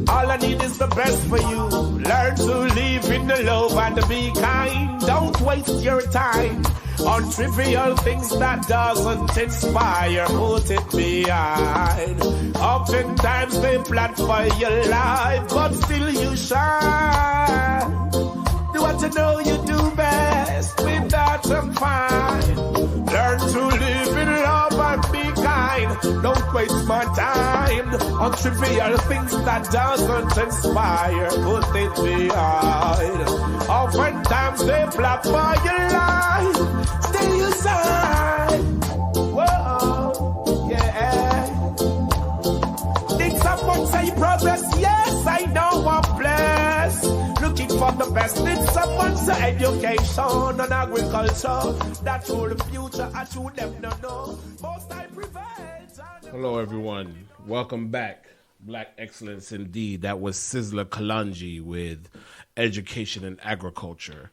All I need is the best for you. Learn to live in the love and be kind. Don't waste your time on trivial things that doesn't inspire. Put it behind. Oftentimes they plot for your life, but still you shine. Do what you know you do best. With that I'm fine. Learn to live in love and be kind. Don't waste my time on trivial things that doesn't inspire. Put it behind. Oftentimes they plot for your life, still you shine. Whoa, yeah. Did someone say progress? Yes, I know I'm blessed. Looking for the best. Did someone say education and agriculture? That's for the future. I should them no know. Most I prevail. Hello, everyone. Welcome back. Black Excellence Indeed. That was Sizzler Kalanji with Education and Agriculture.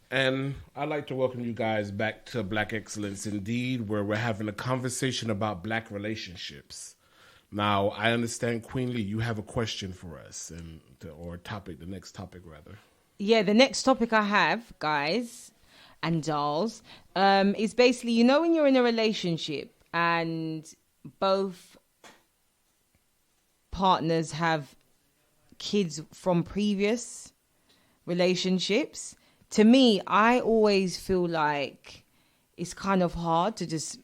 And I'd like to welcome you guys back to Black Excellence Indeed, where we're having a conversation about black relationships. Now, I understand, Queen Lee, you have a question for us, or topic, the next topic, rather. Yeah, the next topic I have, guys and dolls, is basically, you know, when you're in a relationship and both partners have kids from previous relationships, to me, I always feel like it's kind of hard to just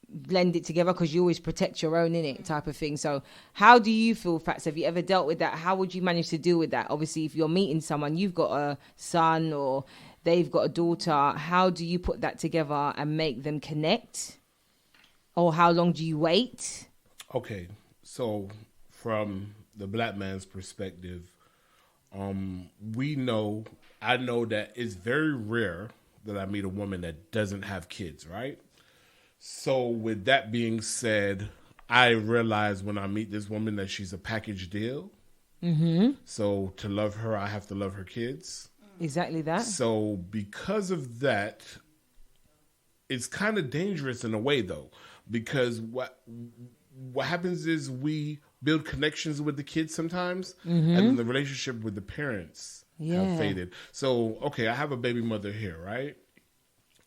blend it together because you always protect your own, innit, type of thing. So how do you feel, Fats? Have you ever dealt with that? How would you manage to deal with that? Obviously, if you're meeting someone, you've got a son or they've got a daughter, how do you put that together and make them connect? Or how long do you wait? Okay, so from the black man's perspective, I know that it's very rare that I meet a woman that doesn't have kids, right? So with that being said, I realize when I meet this woman that she's a package deal. Mm-hmm. So to love her, I have to love her kids. Exactly that. So because of that, it's kind of dangerous in a way, though, because what happens is we build connections with the kids sometimes, and then the relationship with the parents have faded. So, okay, I have a baby mother here, right,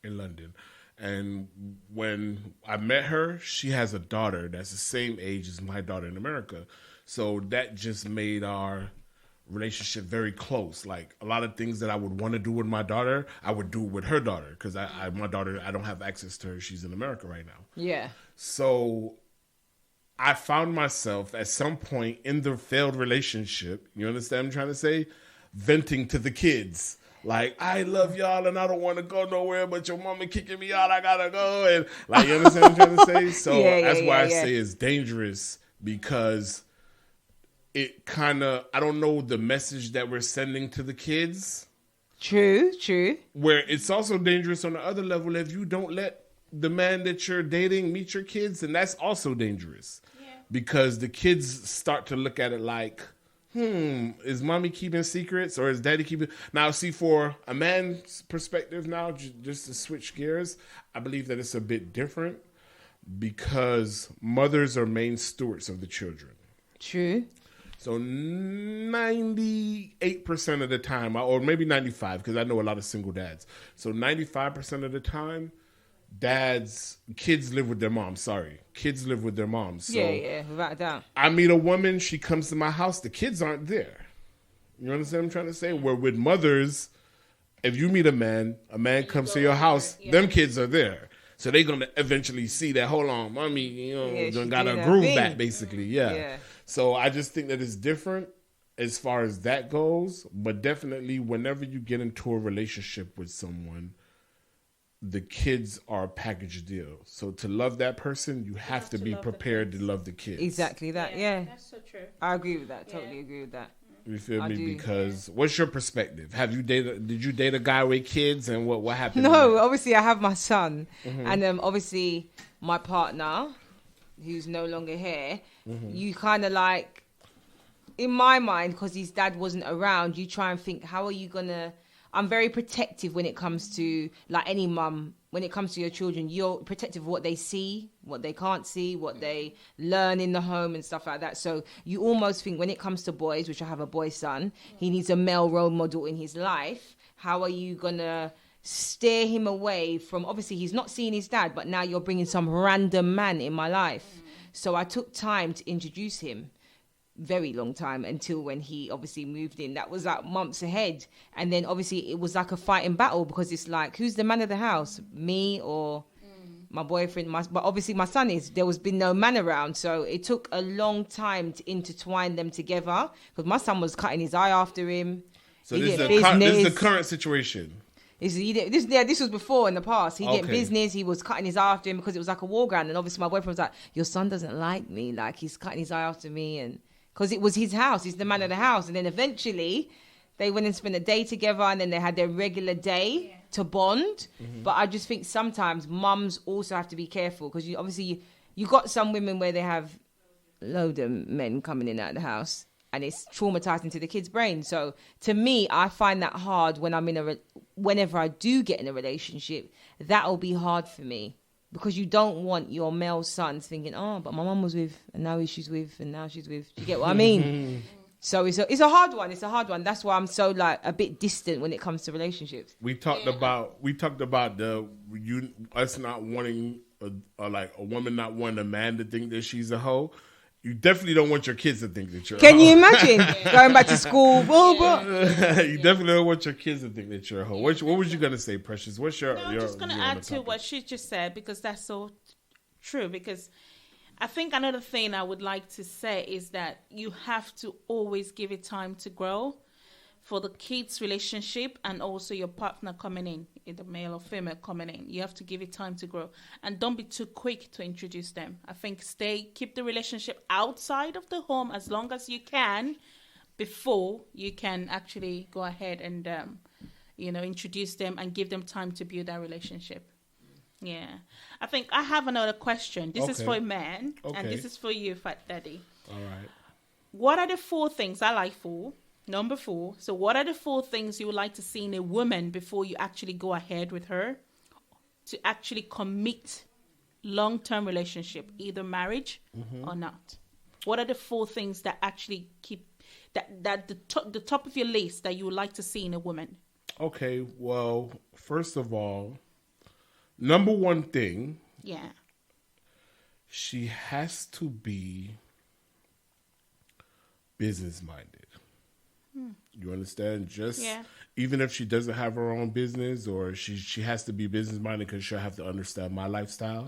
in London. And when I met her, she has a daughter that's the same age as my daughter in America. So that just made our relationship very close. Like a lot of things that I would want to do with my daughter, I would do with her daughter because my daughter, I don't have access to her. She's in America right now. Yeah. So I found myself at some point in the failed relationship, you understand what I'm trying to say? Venting to the kids. Like, I love y'all and I don't want to go nowhere, but your mama kicking me out, I gotta go. And like, you understand what I'm trying to say? So that's why I say it's dangerous, because it kind of, I don't know the message that we're sending to the kids. True. Where it's also dangerous on the other level if you don't let the man that you're dating meet your kids, and that's also dangerous. Yeah. Because the kids start to look at it like, is mommy keeping secrets or is daddy keeping... Now, see, for a man's perspective now, just to switch gears, I believe that it's a bit different because mothers are main stewards of the children. True. So 98% of the time, or maybe 95, because I know a lot of single dads. So 95% of the time, kids live with their moms. Kids live with their moms. So yeah, without a doubt. I meet a woman, she comes to my house, the kids aren't there. You understand what I'm trying to say? Where with mothers, if you meet a man comes to your house, them kids are there. So they're going to eventually see that, hold on, mommy, got a groove back, basically. Yeah. So I just think that it's different as far as that goes. But definitely whenever you get into a relationship with someone, the kids are a package deal. So to love that person, you have to be prepared to love the kids. Exactly that, yeah. That's so true. I agree with that. Totally agree with that. You feel me? Because what's your perspective? Did you date a guy with kids, and what happened? No, obviously I have my son, and obviously my partner, who's no longer here. You kind of like, in my mind, because his dad wasn't around, you try and think, how are you gonna? I'm very protective when it comes to, like any mum, when it comes to your children, you're protective of what they see, what they can't see, what they learn in the home and stuff like that. So you almost think when it comes to boys, which I have a boy son, he needs a male role model in his life. How are you going to steer him away from, obviously he's not seeing his dad, but now you're bringing some random man in my life. So I took time to introduce him. Very long time, until when he obviously moved in. That was like months ahead, and then obviously it was like a fighting battle, because it's like, who's the man of the house, me or my boyfriend? But obviously my son there was been no man around, so it took a long time to intertwine them together, because my son was cutting his eye after him. So this is the current situation. This was before, in the past. He did business. He was cutting his eye after him because it was like a war ground, and obviously my boyfriend was like, your son doesn't like me, like he's cutting his eye after me, and because it was his house, he's the man of the house. And then eventually they went and spent a day together, and then they had their regular day to bond. But I just think sometimes mums also have to be careful, because you got some women where they have load of men coming in and out of the house, and it's traumatizing to the kid's brain. So to me, I find that hard when I'm whenever I do get in a relationship, that'll be hard for me. Because you don't want your male sons thinking, oh, but my mum was with, and now she's with, and now she's with. Do you get what I mean? So it's a hard one. It's a hard one. That's why I'm so like a bit distant when it comes to relationships. We talked about us not wanting a woman not wanting a man to think that she's a hoe. You definitely don't want your kids to think that you're a hoe. Can you imagine going back to school? You definitely don't want your kids to think that you're a hoe. What was you going to say, Precious? I'm just going to add to what she just said, because that's so true. Because I think another thing I would like to say is that you have to always give it time to grow for the kids' relationship, and also your partner coming in, either male or female coming in. You have to give it time to grow, and don't be too quick to introduce them. I think keep the relationship outside of the home as long as you can before you can actually go ahead and introduce them and give them time to build that relationship. Yeah. I think I have another question. This is for a man, and this is for you, Fat Daddy. All right. What are the 4 things I like for? Number 4. So what are the 4 things you would like to see in a woman before you actually go ahead with her to actually commit long-term relationship, either marriage or not? What are the 4 things that actually keep that the top of your list that you would like to see in a woman? Okay, well, first of all, number one thing, she has to be business-minded. You understand? Even if she doesn't have her own business, or she has to be business-minded because she'll have to understand my lifestyle.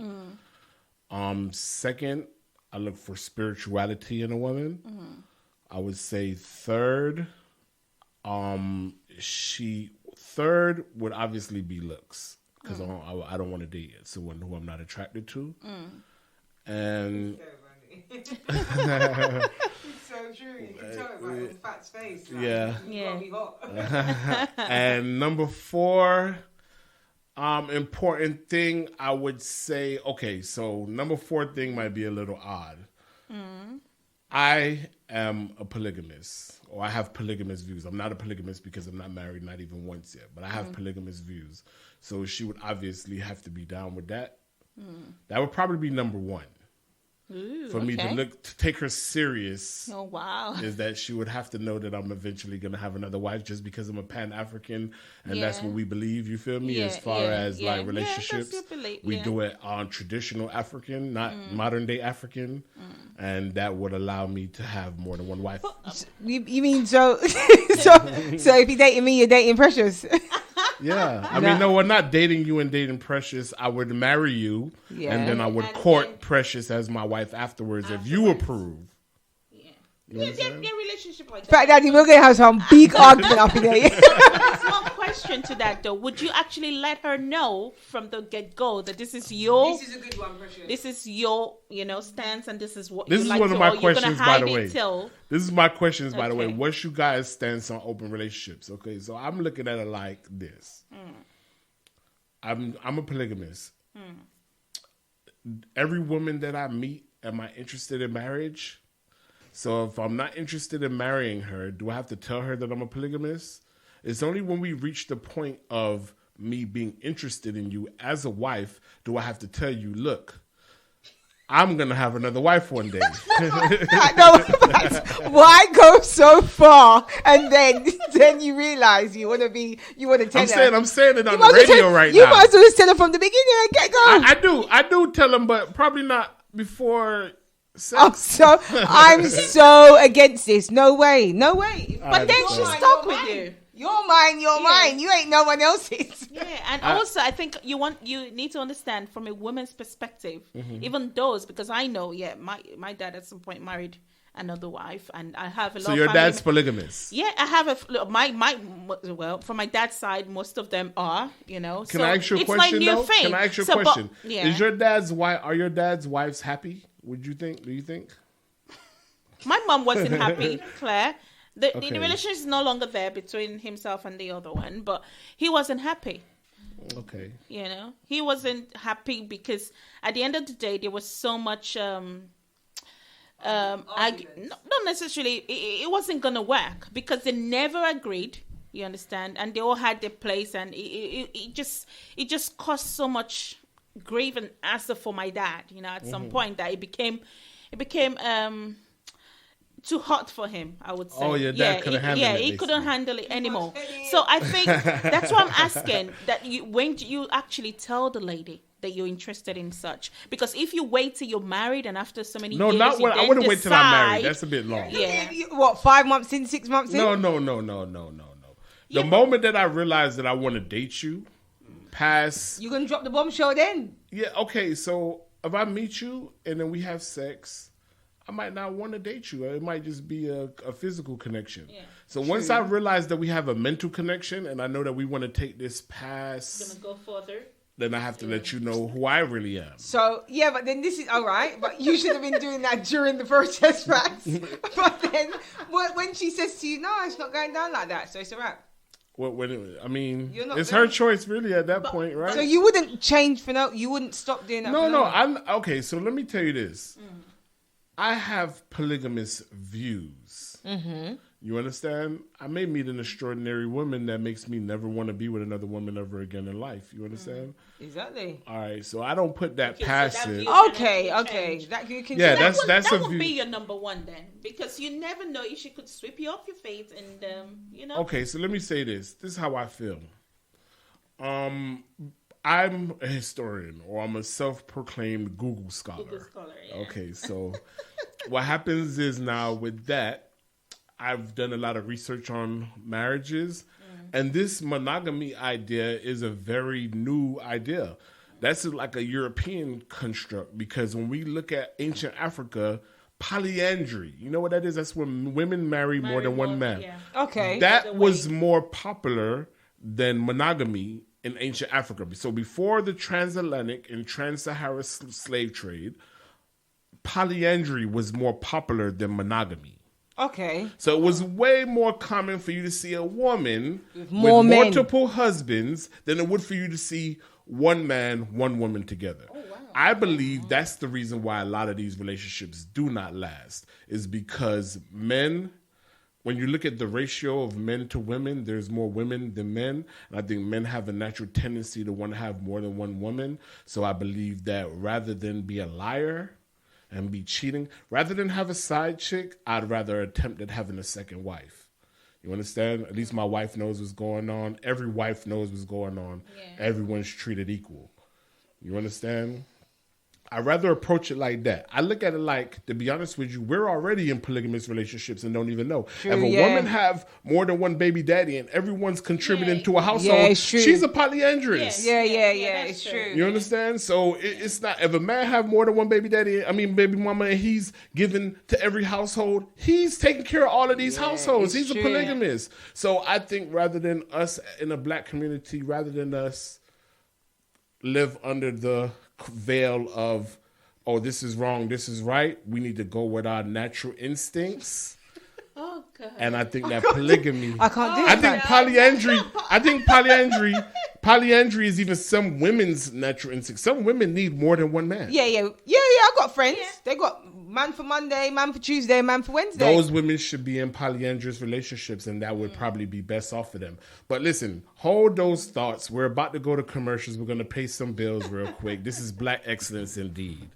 Second, I look for spirituality in a woman. I would say third, third would obviously be looks, because I don't want to date someone who I'm not attracted to. And it's so true. You can tell it by his fat face. Like, and number 4, important thing, I would say, okay, so number 4 thing might be a little odd. I am a polygamist, or I have polygamous views. I'm not a polygamist because I'm not married, not even once yet, but I have polygamous views. So she would obviously have to be down with that. That would probably be number 1. For me to take her serious. Oh, wow. Is that she would have to know that I'm eventually going to have another wife, just because I'm a Pan-African and that's what we believe, you feel me? As far as like relationships, we do it on traditional African, not modern day African, and that would allow me to have more than one wife. You mean so if you're dating me, you're dating Precious? Yeah, I mean, no, we're not dating you and dating Precious. I would marry you, and then I would court Precious as my wife afterwards if you approve. Their relationship like that. But Daddy, we're gonna have some big argument up in here. There's one question to that though. Would you actually let her know from the get-go that this is your? This is a good one, Precious. This is your, stance, and this is what. This you is like one to, of my questions, by the way. This is my questions, by the way. Okay. What's you guys' stance on open relationships? Okay, so I'm looking at it like this. I'm a polygamist. Every woman that I meet, am I interested in marriage? So if I'm not interested in marrying her, do I have to tell her that I'm a polygamist? It's only when we reach the point of me being interested in you as a wife, do I have to tell you, look, I'm going to have another wife one day. No, why go so far and then you realize you want to tell her? I'm saying it on the radio right now. You might as well just tell her from the beginning and get going. I do tell them, but probably not before sex. Oh, so I'm so against this. No way. But then she's stuck with you. You're mine. You ain't no one else's. Yeah, and also I think you need to understand from a woman's perspective, even those, because I know, my dad at some point married another wife, and I have a lot. So your dad's polygamous? Yeah, I have from my dad's side, most of them are. Can I ask you a question though? Can I ask you a question? Are your dad's wives happy? Do you think? My mom wasn't happy, Claire. The relationship is no longer there between himself and the other one, but he wasn't happy. Okay. He wasn't happy because at the end of the day, there was so much. Not necessarily. It wasn't gonna work because they never agreed. You understand? And they all had their place, and it just caused so much grief and hassle for my dad. At some point that it became too hot for him, I would say. Oh, your dad couldn't handle it. Yeah, he couldn't handle it anymore. So I think that's why I'm asking that when do you actually tell the lady that you're interested in such? Because if you wait till you're married and after so many years, I wouldn't wait till I'm married. That's a bit long. Yeah. What, 5 months in, 6 months in? No. The moment that I realize that I want to date you, you're gonna drop the bombshell then? Yeah. Okay. So if I meet you and then we have sex, I might not want to date you. It might just be a physical connection. Yeah. So once I realize that we have a mental connection and I know that we want to take this past, gonna go further, then I have to let you know who I really am. So but then this is all right. But you should have been doing that during the process, right? But then when she says to you, "No, it's not going down like that," so it's a wrap. It's her choice really at that point, right? So you wouldn't change you wouldn't stop doing that. No. Okay. So let me tell you this. I have polygamous views. You understand? I may meet an extraordinary woman that makes me never want to be with another woman ever again in life. You understand? Exactly. All right, so I don't put that Okay, so past that it. view can Okay. actually change. That you can. Yeah, do. that's that a would view. be your number one then, because you never know if she could sweep you off your feet and you know. Okay, so let me say this. This is how I feel. I'm a historian, or I'm a self-proclaimed Google scholar. Google scholar, yeah. Okay, so what happens is now with that, I've done a lot of research on marriages, and this monogamy idea is a very new idea. That's like a European construct, because when we look at ancient Africa, polyandry, you know what that is? That's when women marry more than one man. Yeah. Okay. That was more popular than monogamy in ancient Africa. So before the transatlantic and trans-Sahara slave trade, polyandry was more popular than monogamy. Okay. So it was way more common for you to see a woman with more men. multiple husbands than it would for you to see one man, one woman together. Oh, wow. I believe that's the reason why a lot of these relationships do not last, is because men, when you look at the ratio of men to women, there's more women than men. And I think men have a natural tendency to want to have more than one woman. So I believe that rather than be a liar and be cheating, rather than have a side chick, I'd rather attempt at having a second wife. You understand? At least my wife knows what's going on. Every wife knows what's going on. Yeah. Everyone's treated equal. You understand? I'd rather approach it like that. I look at it like, to be honest with you, we're already in polygamous relationships and don't even know. True, if a yeah. woman have more than one baby daddy and everyone's contributing to a household, it's true. she's a polyandrist. Yeah, that's it's true. true. You understand? So it's not, if a man have more than one baby daddy, baby mama, and he's giving to every household, he's taking care of all of these households. it's He's a true. polygamist. So I think rather than us in a black community, rather than us live under the veil of, oh, this is wrong, this is right, we need to go with our natural instincts. Oh God. And I think that polygamy, I can't do I that. think polyandry is even some women's natural instinct. Some women need more than one man. Yeah. I've got friends. They got man for Monday, man for Tuesday, man for Wednesday. Those women should be in polyandrous relationships, and that would probably be best off for them. But listen, hold those thoughts. We're about to go to commercials. We're going to pay some bills real quick. This is Black Excellence indeed.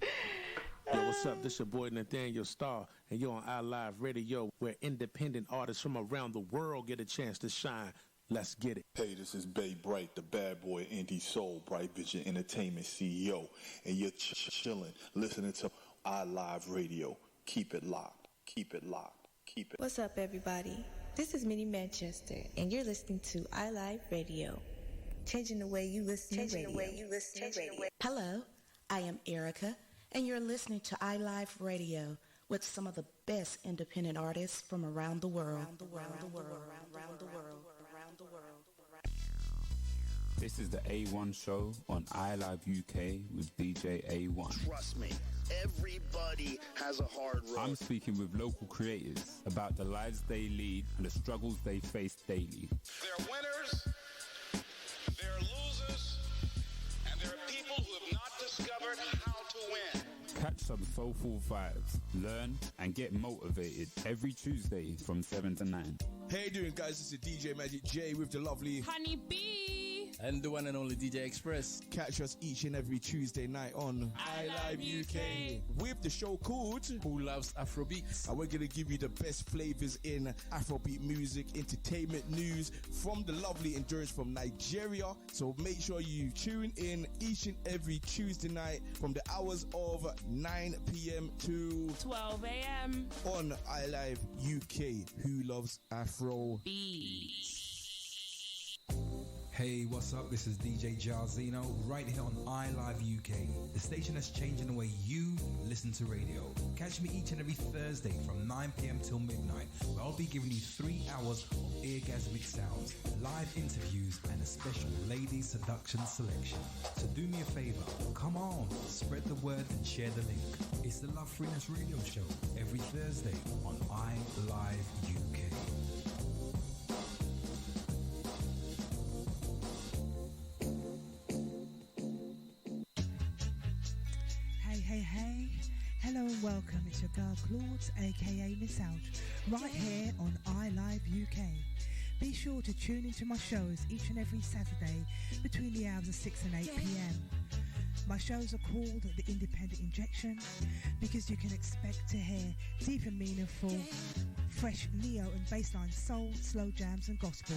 Yo, what's up? This your boy Nathaniel Starr, and you're on iLive Radio, where independent artists from around the world get a chance to shine. Let's get it. Hey, this is Bay Bright, the bad boy indie soul, Bright Vision Entertainment CEO, and you're chilling, listening to iLive Radio. Keep it locked. Keep it locked. Keep it. What's up, everybody? This is Minnie Manchester, and you're listening to iLive Radio. Changing the way you listen to radio. Hello, I am Erica, and you're listening to iLive Radio with some of the best independent artists from around the world. This is the A1 show on iLive UK with DJ A1. Trust me, everybody has a hard road. I'm speaking with local creators about the lives they lead and the struggles they face daily. There are winners, there are losers, and there are people who have not discovered how to win. Catch some soulful vibes, learn and get motivated every Tuesday from 7 to 9. Hey, how you doing, guys? This is DJ Magic J with the lovely Honey B. And the one and only DJ Express. Catch us each and every Tuesday night on iLive UK with the show called Who Loves Afrobeats. And we're going to give you the best flavors in Afrobeat music, entertainment news from the lovely endurance from Nigeria. So make sure you tune in each and every Tuesday night from the hours of 9 p.m. to 12 a.m. on iLive UK. Who Loves Afrobeats. Hey, what's up? This is DJ Jarzino right here on iLive UK, the station that's changing the way you listen to radio. Catch me each and every Thursday from 9 p.m. till midnight, where I'll be giving you 3 hours of orgasmic sounds, live interviews, and a special ladies seduction selection. So do me a favor, come on, spread the word and share the link. It's the Love Freeness Radio Show every Thursday on iLive UK. Hello and welcome, it's your girl Claude, aka Miss Ouch, right here on iLive UK. Be sure to tune into my shows each and every Saturday between the hours of 6 and 8 p.m. My shows are called The Independent Injection because you can expect to hear deep and meaningful, fresh neo and bassline soul, slow jams and gospel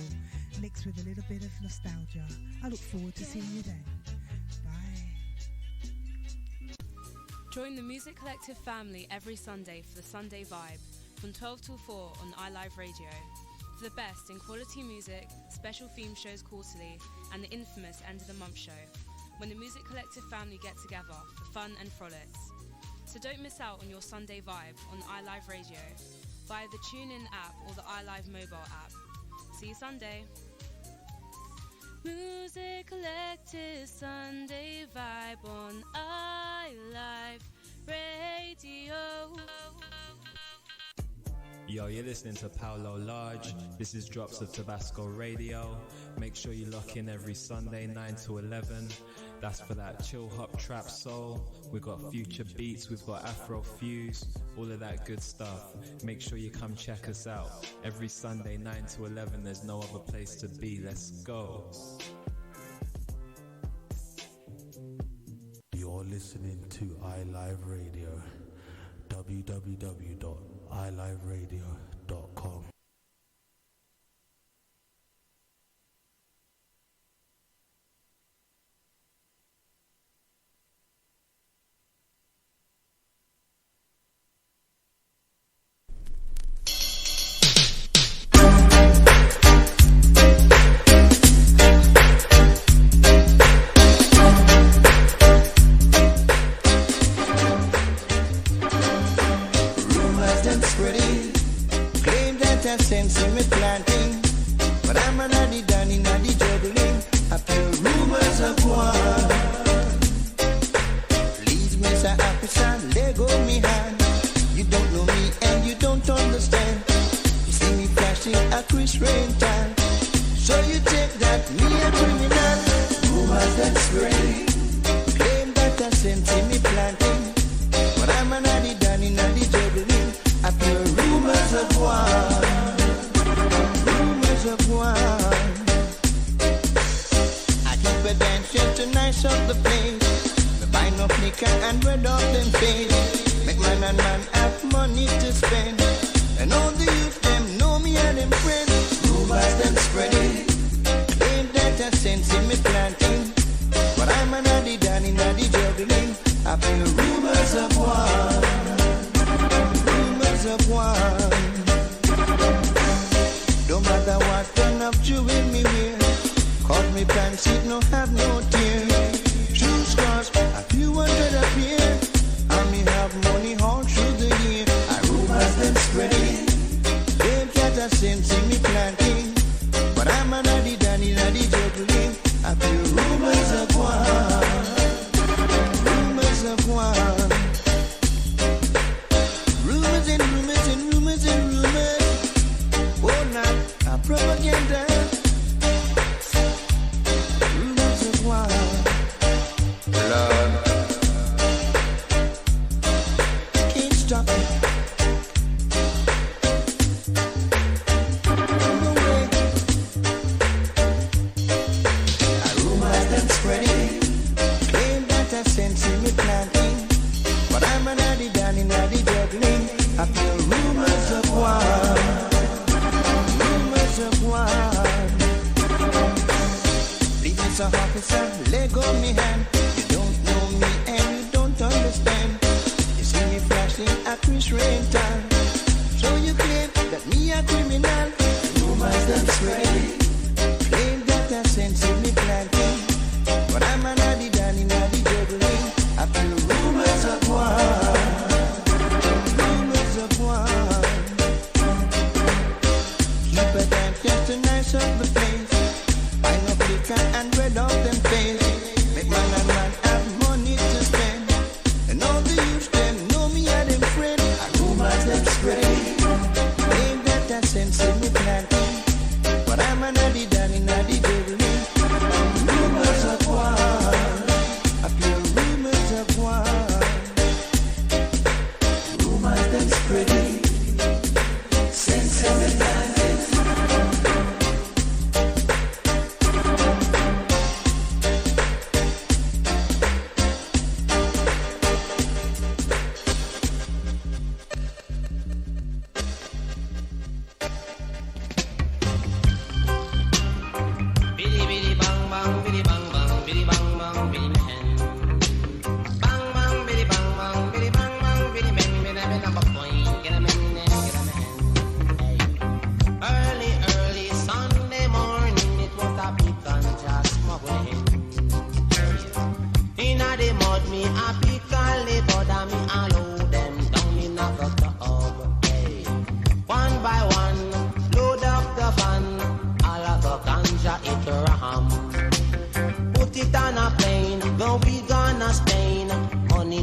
mixed with a little bit of nostalgia. I look forward to seeing you then. Join the Music Collective family every Sunday for the Sunday Vibe from 12 till 4 on iLive Radio. For the best in quality music, special theme shows quarterly, and the infamous End of the Month show, when the Music Collective family get together for fun and frolics. So don't miss out on your Sunday Vibe on iLive Radio via the TuneIn app or the iLive mobile app. See you Sunday. Music Collective Sunday Vibe on iLive Radio. Yo, you're listening to Paolo Large. This is Drops of Tabasco Radio. Make sure you lock in every Sunday 9 to 11. That's for that chill hop trap soul. We've got future beats, we've got Afro fuse, all of that good stuff. Make sure you come check us out. Every Sunday 9 to 11, there's no other place to be. Let's go. You're listening to iLive Radio. www.iliveradio.com. But I'm an addy daddy, daddy, daddy. Rumors of war.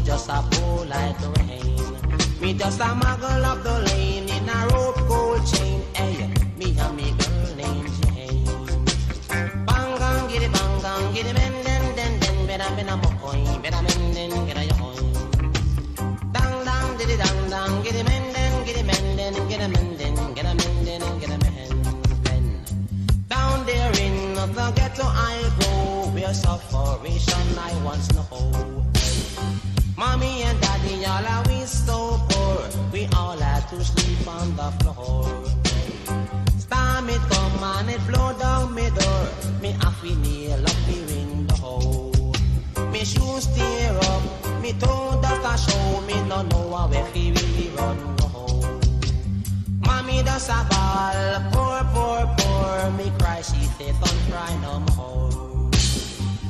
just a pour like rain. Me just a muggle up the lane in a rope gold chain. Hey, me and me girl named Jane. Bang gang, get it men, den, better men a mocoin, better men, den, get a yoin. Dang, did it, dang, get it men, den, get a men, den, get a men, den, get a men, den, get a men, den. Down there in the ghetto I go, where sufferation I once know. Mommy and daddy all are we so poor, we all had to sleep on the floor. Storm it come and it blow down me door, me have to nail up the window. Me shoes tear up, me toe dust a show, me no know where he really run go. Mommy does a ball, poor, me cry, she say don't cry no more.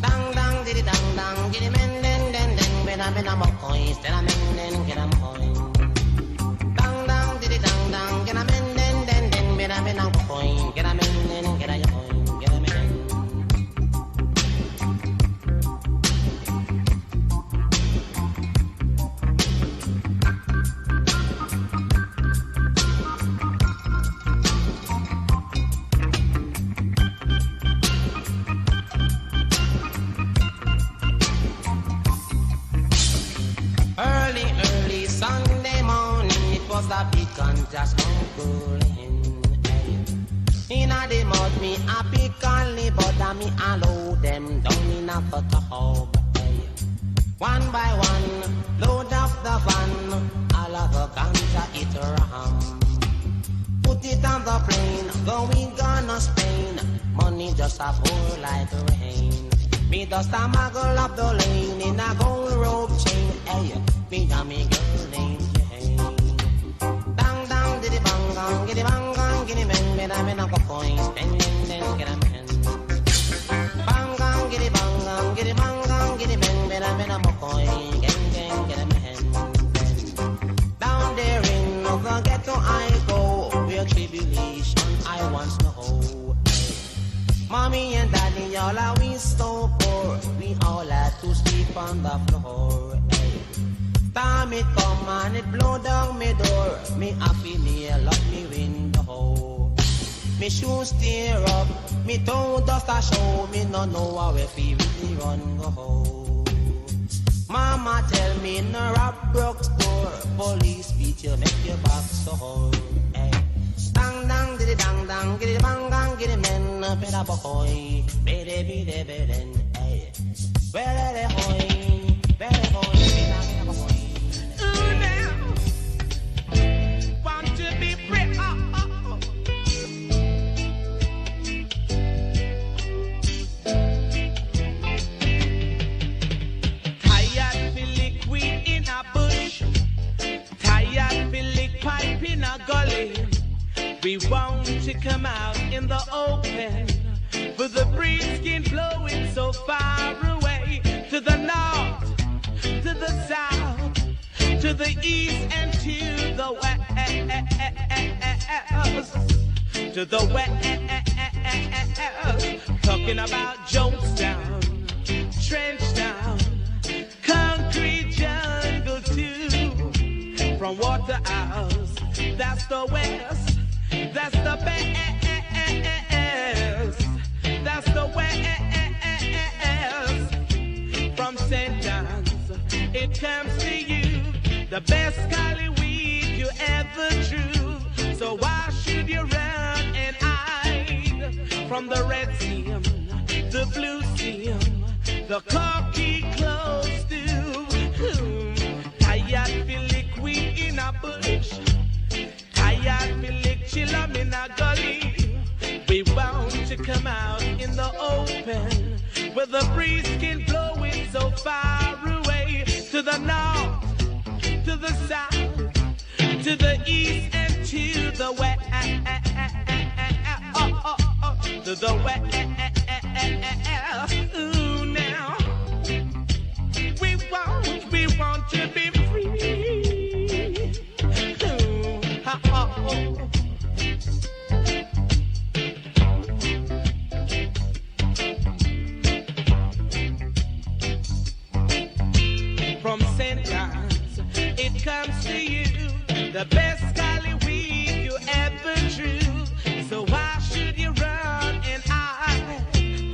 Dang, diddy, dang, get him in, den, better mo coins, then I'm in, get him coin. Dang, diddy, dang, get him in, den, better mo coin, get him in, get him coin, get him in. Early Sunday morning, it was a big contest uncle in a the mud, me a pick only, but me a load them down in a tub. One by one, load up the van, all of the ganja it ram. Put it on the plane, going gonna Spain. Money just a pour like rain. Me just a muggle up the lane in a gold rope chain. Hey, me and me girl named Jane. Dang, diddy bang, get it men, better men a go coins, den, get a men. Bang, get it men, better men a go coin, gang, get a men. Down there in the ghetto I go, where tribulation I once know. Mommy and daddy all are we so poor, we all had to sleep on the floor. Time it come and it blow down me door, me happy nail up me window. Me shoes tear up, me toe dust a show, me no know where we really run go. Mama tell me no rob broke store, police beat you make your back sore. Dang, diddy, dang, get it bang, get it men, better boy, baby, hey. Well, hoy, better boy, better boy. Ooh, now, want to be free, Tired feel liquid in a bush, tired feel lick pipe in a gully. We want to come out in the open, with the breeze skin blowing so far away, to the north, to the south, to the east and to the west, to the west. Talking about Jonestown, Trenchtown, concrete jungle too. From Waterhouse, that's the west. That's the best. That's the west. From St. John's, it comes to you, the best Cali weed you ever drew. So why should you run and hide from the Red Sea, the Blue Sea, the cocky close to? Tired feel liquid in a bush, tired feel lick chillum in a gully. We want to come out in the open, where the breeze can blow it so far away, to the north, to the south, to the east and to the west, to the west. Ooh, now we want to be free. From St. the best Cali weed you ever drew. So why should you run and hide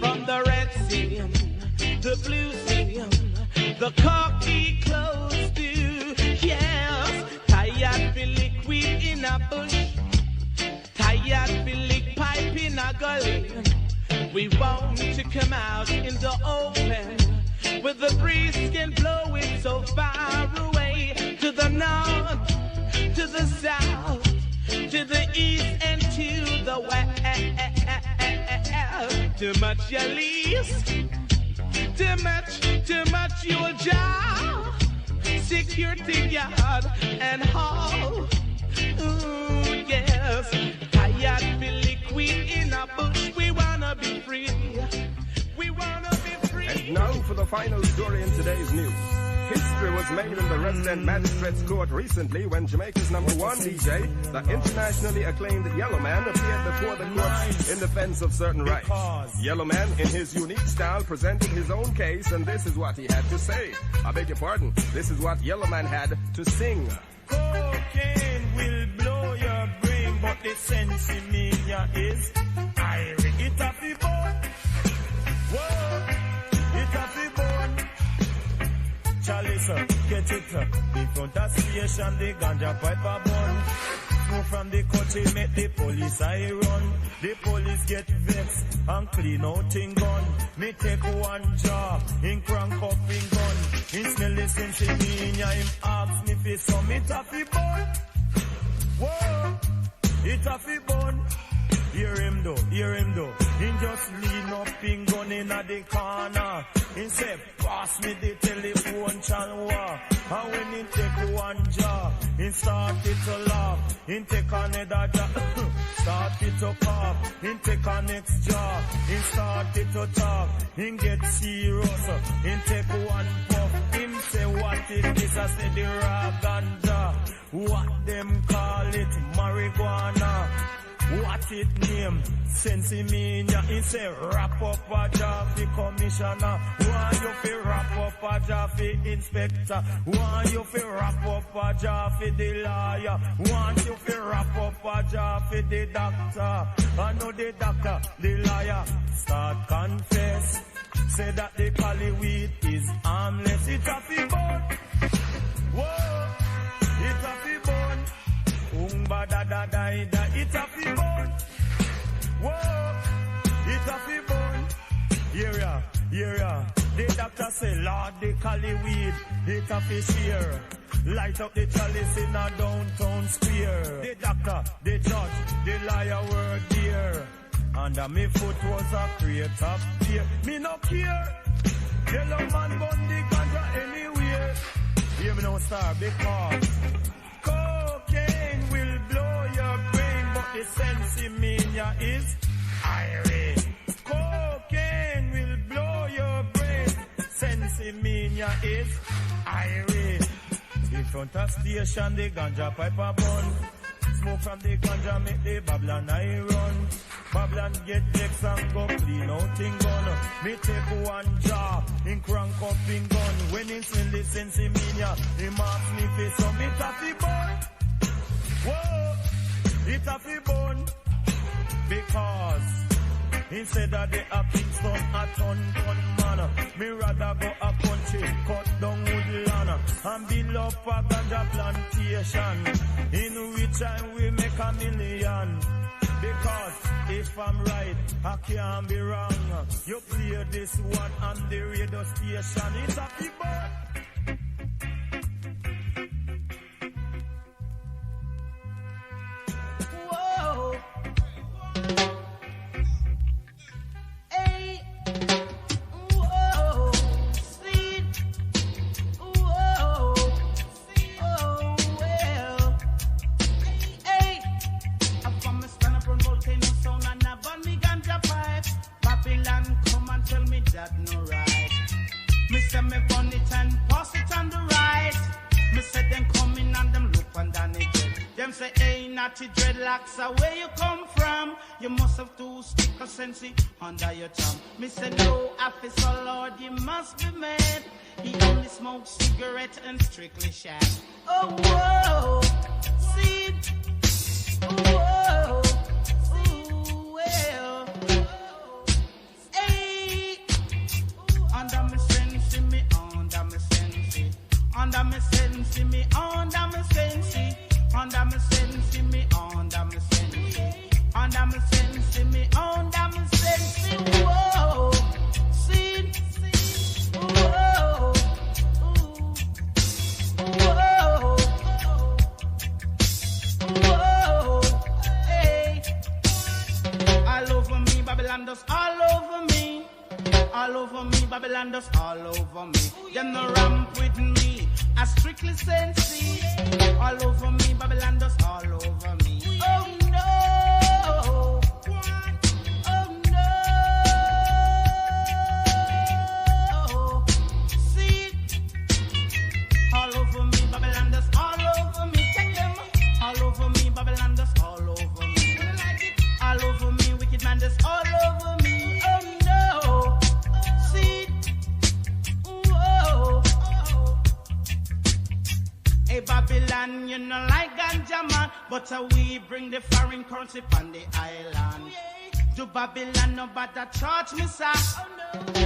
from the red sea, the blue sea, the cocky clothes too? Yes, tired for liquid in a bush, tired for lick pipe in a gully. We want to come out in the open, where the breeze can blow it so far away, to the north, to the south, to the east and to the west. Too much you lease, too much you'll jar. Security guard and all. Ooh, yes, tired for liquid in a bush. We wanna be free. We wanna be free. And now for the final story in today's news. History was made in the resident magistrate's court recently when Jamaica's #1 DJ, the internationally acclaimed Yellow Man, appeared before the court in defense of certain rights. Yellow Man, in his unique style, presented his own case, and this is what he had to say. I beg your pardon, this is what Yellow Man had to sing. Cocaine will blow your brain, but the sense in me is I it up the bone. Whoa, it up the bone. Charlie, sir, get it in front of station, the ganja pipe a bun. Smoke from the country, make the police I run. The police get vexed and clean out in gun. Me take one jaw, in crank up in gun. He smell the sense in me, him ask me for some, it a fi bun. Whoa, it a fi bun. Hear him though. He just lean up in gun in the corner. He say, pass me the telephone channel. And when he take one jaw, he started to laugh. He take another jaw, started to cough. He take a next jaw, he started to talk. He get serious, he take one puff. Him say, what is this? I say, the raw ganja. What them call it? Marijuana. What it name? Sensi mean ya. He say wrap up a job for commissioner. Why you fi wrap up a job for inspector? Why you fi wrap up a job for the lawyer? Want you fi wrap up a job for the doctor? I know the doctor, the liar. Start confess. Say that the Cali weed is harmless. It's a fi bun. Whoa, it's a fi bun. Umba da da da da, it's a fi bun. Whoa, it's a fi bun. Yeah. The doctor say, Lord, the Cali weed, it's a fi share. Light up the chalice in a downtown square. The doctor, the judge, the liar were there. Under me foot was a crate of beer. Me no care. Yellow man bun the ganja anywhere. Hear me now, star, because cocaine will blow your brain, but the sense in me is irate. Cocaine will blow your brain. Sense in me is irate. In front of station, the ganja pipe a bun. Smoke from the ganja make the Babylon I run. Babylon get vexed and go clean out in gun. Me take one jaw, in crank up in gun. When he smell the sense in me, he marks me face on me taffy bun. Whoa, it a fi bun. Because he said that they are Kingston a ton man. Me rather go a country, cut down woodland and build up a ganja plantation, in which I will make a million. Because if I'm right, I can't be wrong. You play this one on the radio station, it's a fi bun. Whoa. Hey. Whoa. See. Whoa. Oh, well. Hey. I'm from a stand up on volcano sound and I burn me ganja pipe. Babylon come and tell me that no right. Me say me burn it and pass it on the right. Me say them come in and them look underneath it. Them say, hey, natty dreadlocks, where you come from? You must have two sticker sensei under your tongue. Me say, no, officer, Lord, you must be mad. He only smokes cigarette and strictly shag. Oh, whoa, under me sense, me under me sense, under me sense, me under me sense, under me sense, me under me sense. Whoa, sin, whoa, whoa, whoa, hey. All over me, Babylon does all over me. All over me, Babylon does all over me. Them no ramp with me, I strictly sense. All over me, Babylon does all over me. Oh no, oh no. See, all over me, Babylon does all over me. Take them, all over me, Babylon does all over me. All over me, wicked man does all over me. Oh no. Hey Babylon, you know like ganja man, but we bring the foreign currency on the island. Do Babylon no bother charge me, sir?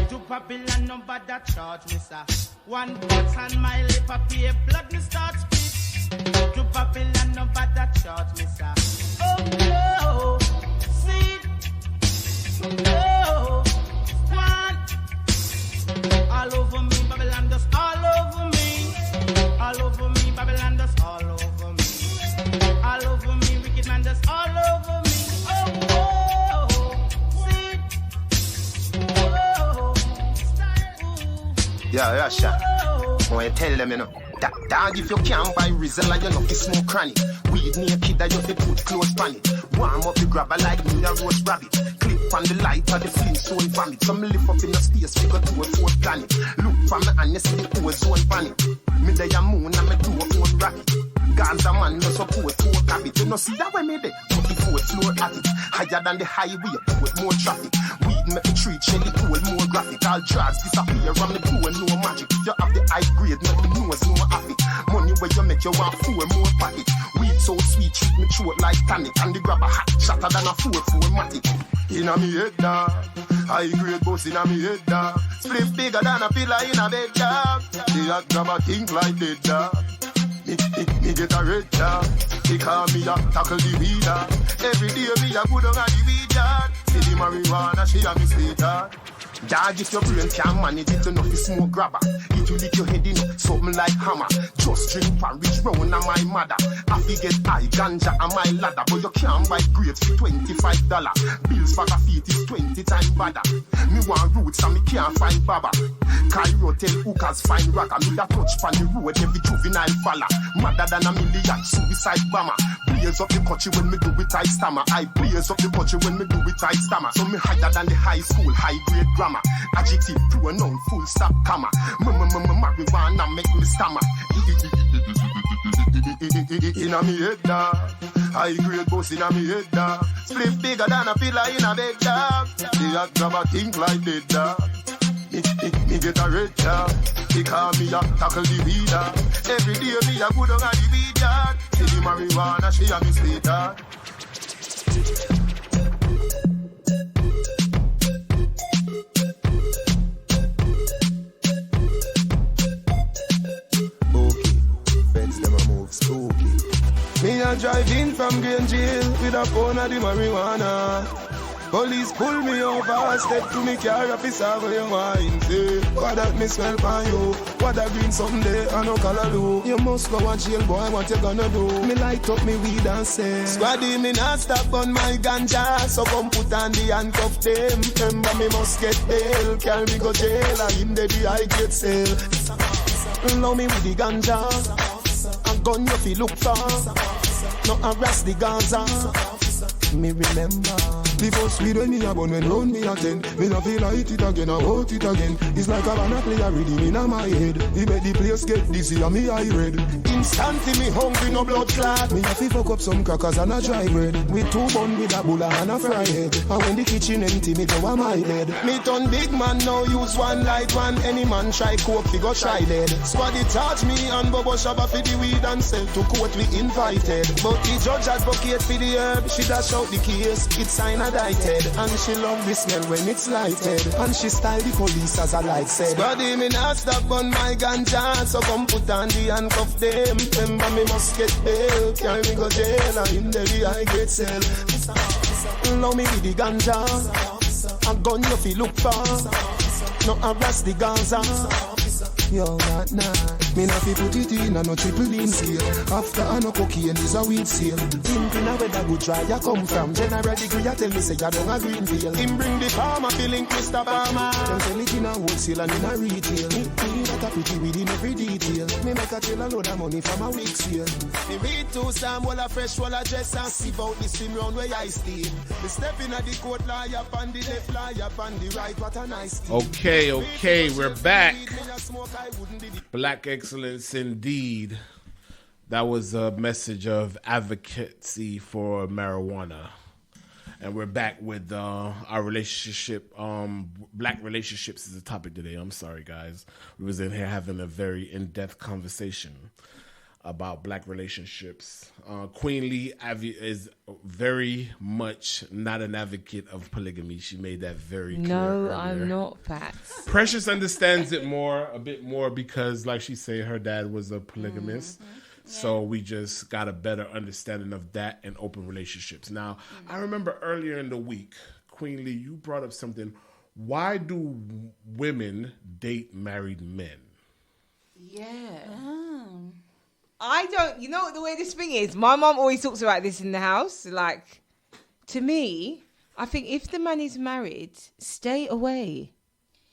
Do Babylon no bother charge me, sir? One pot on my lip, I pay blood, me start spit. Do Babylon no bother charge me, sir? Oh no, see, no, one. All over me, Babylon does all over me. All over me, Babylon does all over me. All over me, wicked man does all over me. Oh, whoa, see, whoa, Yeah, Russia. When you tell them, you know, dog, if you can't buy Rizla, you know, you smoke cranny. Weed naked, that you have to put clothes on it. Warm up the grabber like me a roast rabbit. Clip on the light of the Flintstone vomit. Some lift up in the space, figure to a fourth planet. Look from me and you see the ozone panic. Me day a moon and me do a own rocket. Gaza man no support four habit. You know see that way me there, put the fourth floor at it. Higher than the highway, put more traffic. Weed make the treat Shelly cool, more graphic. All drugs disappear from the pool, no magic. If you have the high grade, make the nose no happy. Money where you make you want four more pocket. Weed so sweet, treat me throat like tonic. And the grab a hot, shatter than a 4-4 matic. Inna me head dog, high grade boss inna me head dog. Split bigger than a pillar in a bed dog. The hot grab a think like dead dog. Me get a red dog. He call me a tackle the weed dog. Every day me a put on the weed dog. See the marijuana, she a me sweet dog. Dog, if your brain can't manage it enough, you smoke grabber. If you lick your head in, something like hammer. Just drink porridge round a my mother. I get high ganja on my ladder, but you can't buy grapes for $25. Bills for a feet is 20 times badder. Me want roots and me can't find baba. Cairo tell hookers find ragga. Me da touch pan the road every juvenile falla. Madder than a million suicide bomber. Blaze up the country when me do it I stammer. I blaze up the country when me do it I stammer. So me higher than the high school high grade grammar. Adjective, pronoun, full stop, comma. Marijuana make me stammer. Inna me head dog, high grade boss inna me head dog. Split bigger than a pillar in a bed dog. The hot grab a think like dead dog. Me get a red dog. He call me a tackle the weed dog. Every day me a good on the weed dog. See the marijuana she a me sweet dog. Spooky. Me a drive in from Green Jail with a phone of the marijuana. Police pull me over, step to me car, officer, where you wine, say, what that me smell for you? What that green something there, I no color do. You must go and jail, boy, what you gonna do? Me light up me weed and say, squaddy, me not stop on my ganja, so come put on the handcuff them. Remember me must get bail, carry me go jail, and in the I get sale. Love me with the ganja. Gun you fi look for, no harass the Gaza. Me remember the first weed when me a bun when round me a 10. Me no feel light it again, I hold it again. It's like a banana play a rhythm inna my head. He make the place get dizzy and me eye red. Instantly me hungry, no blood clot. Me have to fuck up some crackers and a dry bread. With 2 bun with a bulla and a fry head. And when the kitchen empty, me go on my bed. Me turn big man now, use one light one. Any man try coke, he go try dead. Squaddy charge me and Bobo Shabba for the weed and sell to court we invited. But the judge advocate for the herb, she dash out the case, it's indicted. And she love the smell when it's lighted. And she style the police as I like said. Body me not stop on my ganja, so come put on the handcuff them. Remember me must get bail, carry me go jail, and in the I get sell. Now me with the ganja, a gun you feel look for. No harass the Gaza. Yo, nah. Me not fi put it in a no triple beam scale. After a no cocaine is a weed sale. Him pinna where the good try ya come from. General degree ya tell me say ya don't a Greenville. Him bring the farmer feeling Mr. Farmer. Them sell it in a wholesale and in a retail. Me that a pretty within every detail. Me make a chill a load of money from a week sale. Me read two Sam, wall a fresh, wall a dress and see about the steam round where I steam. Me step in a the court lie up on the left, lie up on the right, what a nice team. Okay, we're back. Black excellence indeed. That was a message of advocacy for marijuana. And we're back with our relationship. Black relationships is the topic today. I'm sorry, guys. We was in here having a very in-depth conversation about black relationships. Queen Lee is very much not an advocate of polygamy. She made that very clear. No, earlier. I'm not, Pats. Precious understands it a bit more because, like she said, her dad was a polygamist. Mm-hmm. Yeah. So we just got a better understanding of that and open relationships. Now, I remember earlier in the week, Queen Lee, you brought up something. Why do women date married men? Yeah. I don't, you know what the way this thing is? My mom always talks about this in the house. Like, to me, I think if the man is married, stay away.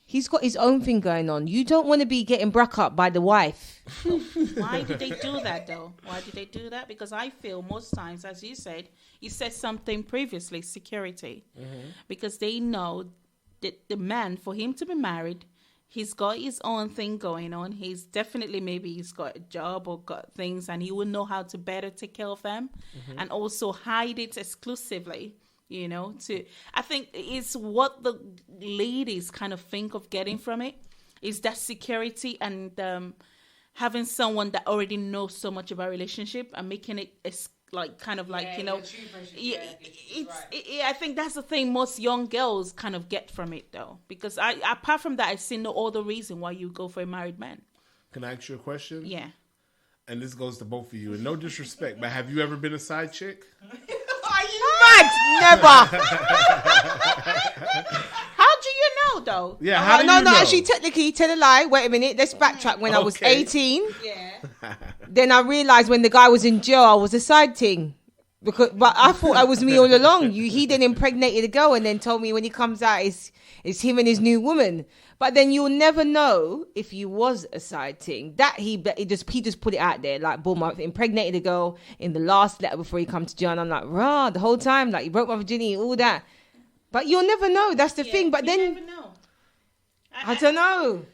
He's got his own thing going on. You don't want to be getting broke up by the wife. Why do they do that, though? Why do they do that? Because I feel most times, as you said something previously, security. Mm-hmm. Because they know that the man, for him to be married, he's got his own thing going on. He's definitely, maybe he's got a job or got things, and he will know how to better take care of them, mm-hmm. and also hide it exclusively, you know. I think it's what the ladies kind of think of getting from it is that security and having someone that already knows so much about relationship and making it I think that's the thing most young girls kind of get from it, though, because apart from that, I see no other reason why you go for a married man. Can I ask you a question? Yeah. And this goes to both of you, and no disrespect, but have you ever been a side chick? Are you mad? Never. How do you know, though? Yeah, how do you know? Actually, technically, tell a lie. Wait a minute. Let's backtrack. When I was 18, then I realised when the guy was in jail, I was a side ting. But I thought I was me all along. He then impregnated a girl and then told me when he comes out, it's him and his new woman. But then you'll never know if you was a side ting. That he just put it out there, like, boom, I impregnated a girl in the last letter before he come to jail. And I'm like, rah, the whole time, like, he broke my virginity, all that. But you'll never know. That's the thing. But then, you never know. I don't know.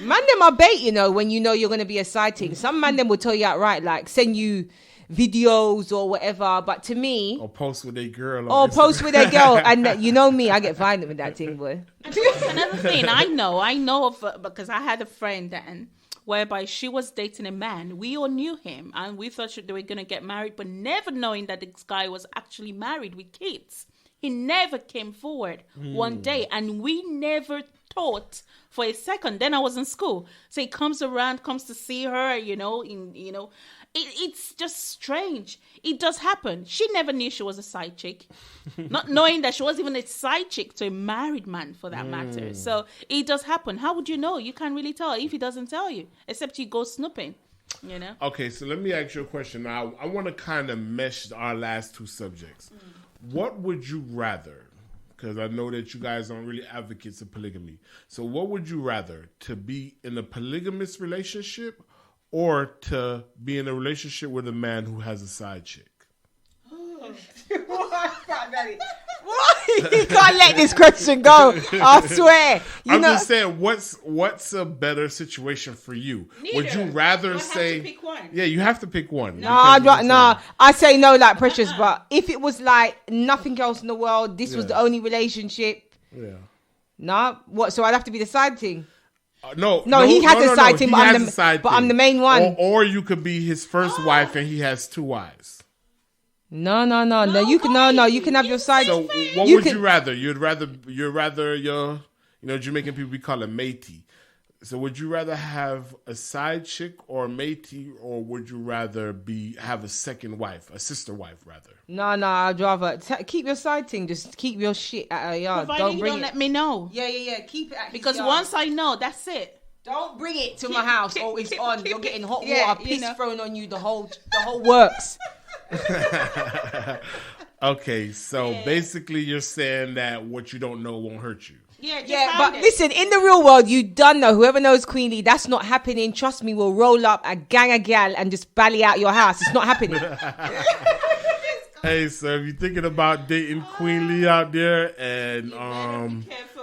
Man, them are bait, you know, when you know you're going to be a side ting. Some man them will tell you outright, like, send you videos or whatever, but to me, or post with a girl, and you know me, I get violent with that thing, boy. And that's another thing I know of, because I had a friend then whereby she was dating a man. We all knew him and we thought they were gonna get married, but never knowing that this guy was actually married with kids. He never came forward one day, and we never thought for a second. Then I was in school, so he comes to see her, It's just strange. It does happen. She never knew she was a side chick, not knowing that she was even a side chick to a married man, for that matter. So it does happen. How would you know? You can't really tell if he doesn't tell you, except you go snooping, you know? Okay, so let me ask you a question. Now, I want to kind of mesh our last two subjects. What would you rather? Because I know that you guys aren't really advocates of polygamy. So what would you rather? To be in a polygamous relationship or to be in a relationship with a man who has a side chick? You can't let this question go. I swear. I'm just saying, what's a better situation for you? Neither. Would you rather say? Have to pick one. Yeah, you have to pick one. No, I say no, like Precious. But if it was like nothing else in the world, this was the only relationship. Yeah. Nah, what? So I'd have to be the side thing. No, he has a side thing, but I'm the main one. Or you could be his first wife and he has two wives. No. You can have your side. So what would you rather? You'd rather your, Jamaican people, we call it matey. So would you rather have a side chick or a matey, or would you rather have a second wife, a sister wife rather? No, I'd rather keep your side thing. Just keep your shit at a yard. Provided you don't let me know. Yeah. Keep it at because his yard. once I know, that's it. Don't bring it to my house. It's on. You're getting hot water, piss thrown on you. The whole works. Okay, so basically you're saying that what you don't know won't hurt you. Yeah, but listen, in the real world, you done know. Whoever knows Queen Lee, that's not happening. Trust me, we'll roll up a gang of gal and just bally out your house. It's not happening. Hey, so if you're thinking about dating Queen Lee out there and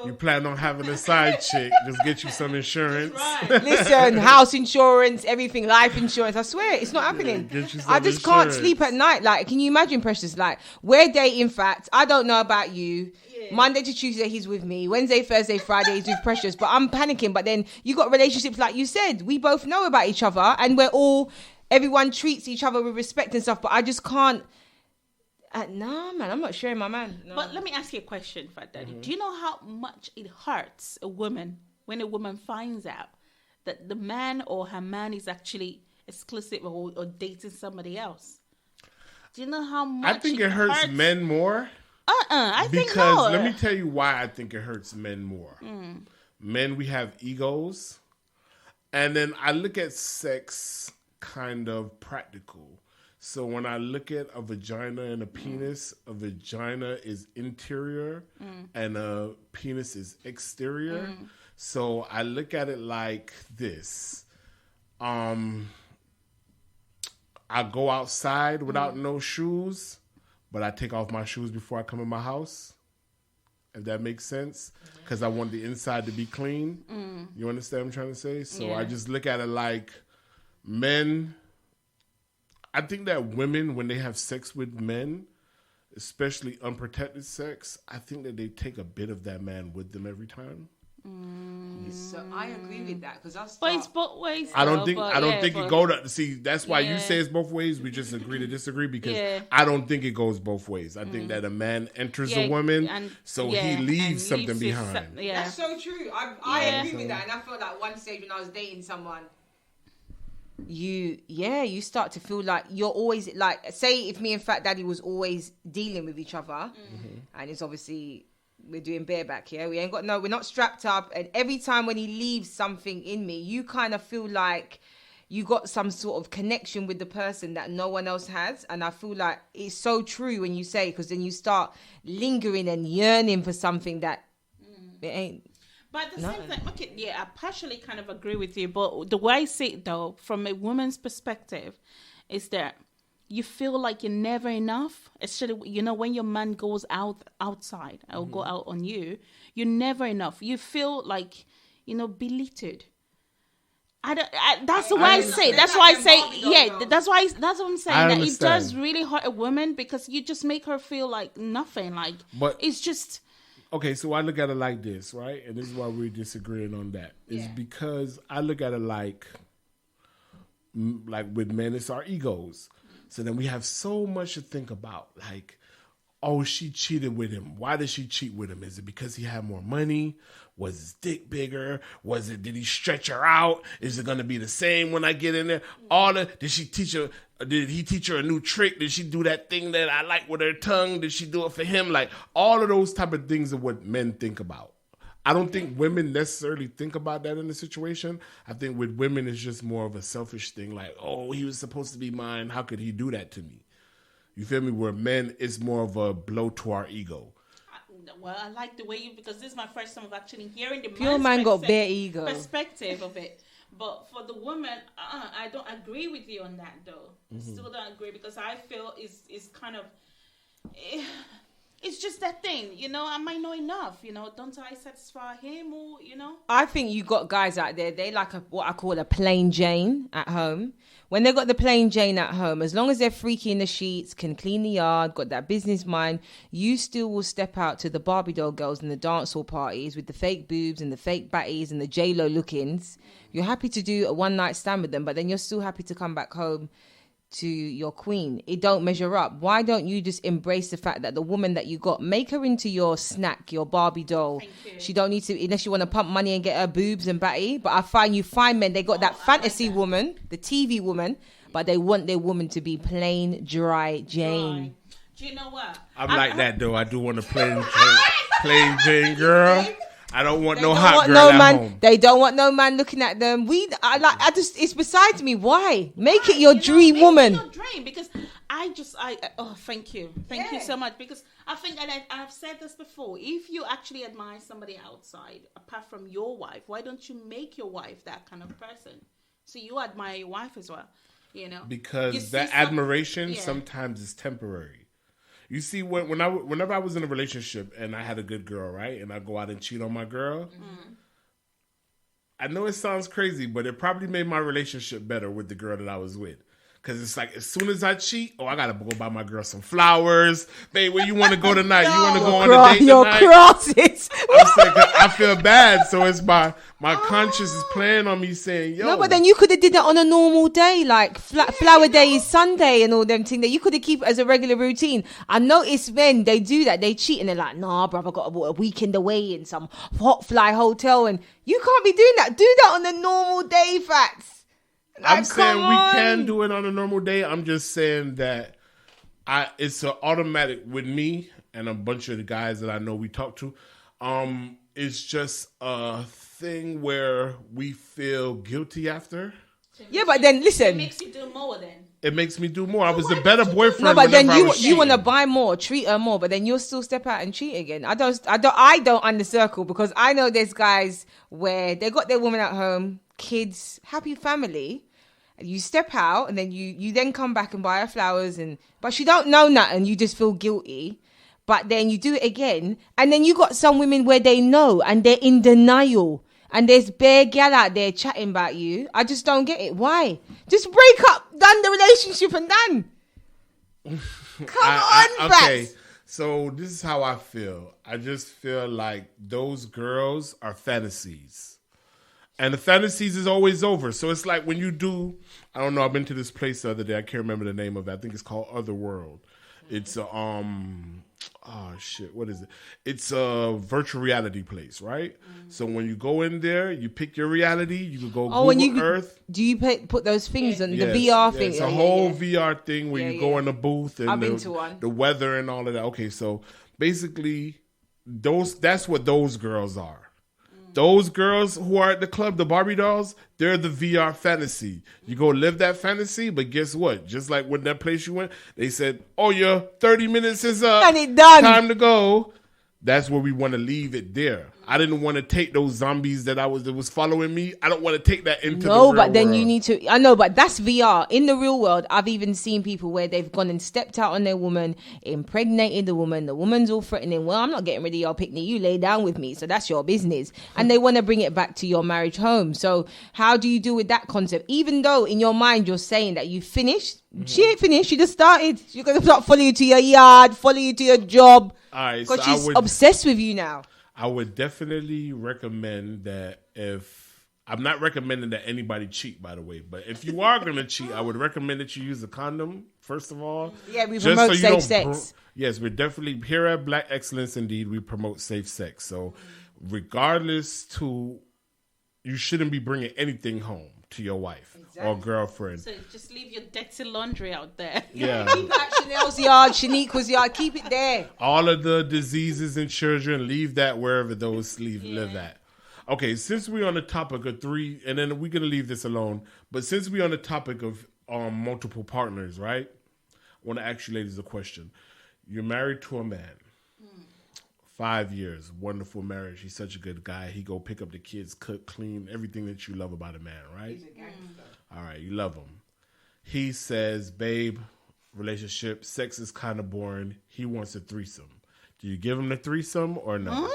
you plan on having a side chick, just get you some insurance. Right. Listen, house insurance, everything, life insurance. I swear, it's not happening. I just can't sleep at night. Like, can you imagine, Precious? Like, we're dating facts. I don't know about you. Monday to Tuesday, he's with me. Wednesday, Thursday, Friday, he's with Precious. But I'm panicking. But then you got relationships like you said. We both know about each other. And everyone treats each other with respect and stuff. But I just can't. Nah, man, I'm not sharing my man. No. But let me ask you a question, Fat Daddy. Do you know how much it hurts a woman when a woman finds out that the man or her man is actually exclusive or dating somebody else? Do you know how much I think it hurts men more. I think because let me tell you why I think it hurts men more. Men, we have egos, and then I look at sex kind of practical. So when I look at a vagina and a penis, a vagina is interior and a penis is exterior. So I look at it like this. I go outside without no shoes, but I take off my shoes before I come in my house. If that makes sense. Because I want the inside to be clean. You understand what I'm trying to say? So I just look at it like men. I think that women, when they have sex with men, especially unprotected sex, I think that they take a bit of that man with them every time. So I agree with that because but it's both ways. I don't think it go to see. That's why you say it's both ways. We just agree to disagree because I don't think it goes both ways. I think that a man enters a woman, so he leaves something behind. That's so true. I agree with that, and I felt like one stage when I was dating someone. You start to feel like you're always like, say if me and Fat Daddy was always dealing with each other, and it's obviously we're doing bareback here. We're not strapped up, and every time when he leaves something in me, you kind of feel like you got some sort of connection with the person that no one else has, and I feel like it's so true when you say, because then you start lingering and yearning for something that it ain't. But at the same time, I partially kind of agree with you. But the way I see it, though, from a woman's perspective, is that you feel like you're never enough. Especially, when your man goes outside or go out on you, you're never enough. You feel like, belittled. That's the way I say. That's why I say, that's what I'm saying. That it does really hurt a woman because you just make her feel like nothing. Like, but it's just. Okay, so I look at it like this, right? And this is why we're disagreeing on that. Is because I look at it like with men, it's our egos. So then we have so much to think about. Like, oh, she cheated with him. Why did she cheat with him? Is it because he had more money? Was his dick bigger? Did he stretch her out? Is it going to be the same when I get in there? Did he teach her a new trick? Did she do that thing that I like with her tongue? Did she do it for him? Like, all of those type of things are what men think about. I don't think women necessarily think about that in the situation. I think with women, it's just more of a selfish thing. Like, oh, he was supposed to be mine. How could he do that to me? You feel me? Where men, it's more of a blow to our ego. Well, I like the way because this is my first time of actually hearing the pure man got bare ego perspective of it. But for the woman, I don't agree with you on that though. Still don't agree because I feel it's kind of it's just that thing, I might know enough, don't I satisfy him or I think you got guys out there, they like what I call a plain Jane at home. When they got the plain Jane at home, as long as they're freaky in the sheets, can clean the yard, got that business mind, you still will step out to the Barbie doll girls and the dance hall parties with the fake boobs and the fake batties and the J-Lo look-ins. You're happy to do a one-night stand with them, but then you're still happy to come back home to your queen. It don't measure up. Why don't you just embrace the fact that the woman that you got, make her into your snack, your Barbie doll. She don't need to, unless you want to pump money and get her boobs and batty. But I find you find men, they got that fantasy woman, the TV woman, but they want their woman to be plain, dry Jane. Do you know what? I'm like that though. I do want a plain Jane girl. I don't want no hot girl no at man. home. They don't want no man looking at them. It's besides me. Why? Make it your dream woman. Your dream, because thank you so much, because I think, and I've said this before, if you actually admire somebody outside apart from your wife, why don't you make your wife that kind of person, so you admire your wife as well, you know? Because that admiration sometimes is temporary. You see, whenever I was in a relationship and I had a good girl, right, and I go out and cheat on my girl, I know it sounds crazy, but it probably made my relationship better with the girl that I was with. Because it's like, as soon as I cheat, I got to go buy my girl some flowers. Babe, where you want to go tonight? You want to go on a date tonight? Your crosses. I feel bad. So it's my conscience is playing on me saying, yo. No, but then you could have did it on a normal day, like flower day is Sunday and all them things. That you could have keep it as a regular routine. I notice when they do that, they cheat and they're like, nah, bruv, I got a weekend away in some hot fly hotel. And you can't be doing that. Do that on a normal day, Fats. I'm saying we can do it on a normal day. I'm just saying that it's an automatic with me and a bunch of the guys that I know we talk to. It's just a thing where we feel guilty after. Yeah, but then listen. It makes you do more then. It makes me do more. I was a better boyfriend. No, but then you want to buy more, treat her more, but then you'll still step out and cheat again. I don't undercircle, because I know there's guys where they got their woman at home, kids, happy family. You step out and then you then come back and buy her flowers, but she don't know nothing. You just feel guilty. But then you do it again, and then you got some women where they know and they're in denial. And there's bare gal out there chatting about you. I just don't get it. Why? Just break up, done the relationship and done. Come on, okay. So this is how I feel. I just feel like those girls are fantasies. And the fantasies is always over. So it's like when you do, I don't know, I've been to this place the other day. I can't remember the name of it. I think it's called Otherworld. It's what is it? It's a virtual reality place, right? So when you go in there, you pick your reality. You can go Google Earth. Do you put those things on the VR thing? It's a whole VR thing where you go in a booth and I've been to one. The weather and all of that. Okay, so basically, that's what those girls are. Those girls who are at the club, the Barbie dolls, they're the VR fantasy. You go live that fantasy, but guess what? Just like when that place you went, they said, oh, your 30 minutes is up. And it done. Time to go. That's where we want to leave it there. I didn't want to take those zombies that was following me. I don't want to take that into the real world. No, but then you need to. I know, but that's VR. In the real world, I've even seen people where they've gone and stepped out on their woman, impregnated the woman. The woman's all threatening. Well, I'm not getting rid of your picnic. You lay down with me, so that's your business. And they want to bring it back to your marriage home. So how do you deal with that concept? Even though in your mind you're saying that you finished, she ain't finished. She just started. She's gonna start following you to your yard, follow you to your job. All right, because she's obsessed with you now. I would definitely recommend that I'm not recommending that anybody cheat, by the way, but if you are going to cheat, I would recommend that you use a condom, first of all. Yeah, we promote safe sex. Yes, we're definitely, here at Black Excellence Indeed, we promote safe sex. So regardless you shouldn't be bringing anything home to your wife or girlfriend. So just leave your dirty laundry out there. Yeah. Keep it at Chanel's yard, Shaniqua's yard. Keep it there. All of the diseases in children, leave that wherever those live at. Okay, since we're on the topic of 3, and then we're going to leave this alone, but since we're on the topic of multiple partners, right? I want to ask you ladies a question. You're married to a man. 5 years, wonderful marriage. He's such a good guy. He go pick up the kids, cook, clean, everything that you love about a man, right? He's a gangster. All right, you love him. He says, babe, relationship, sex is kind of boring. He wants a threesome. Do you give him the threesome or no? Huh?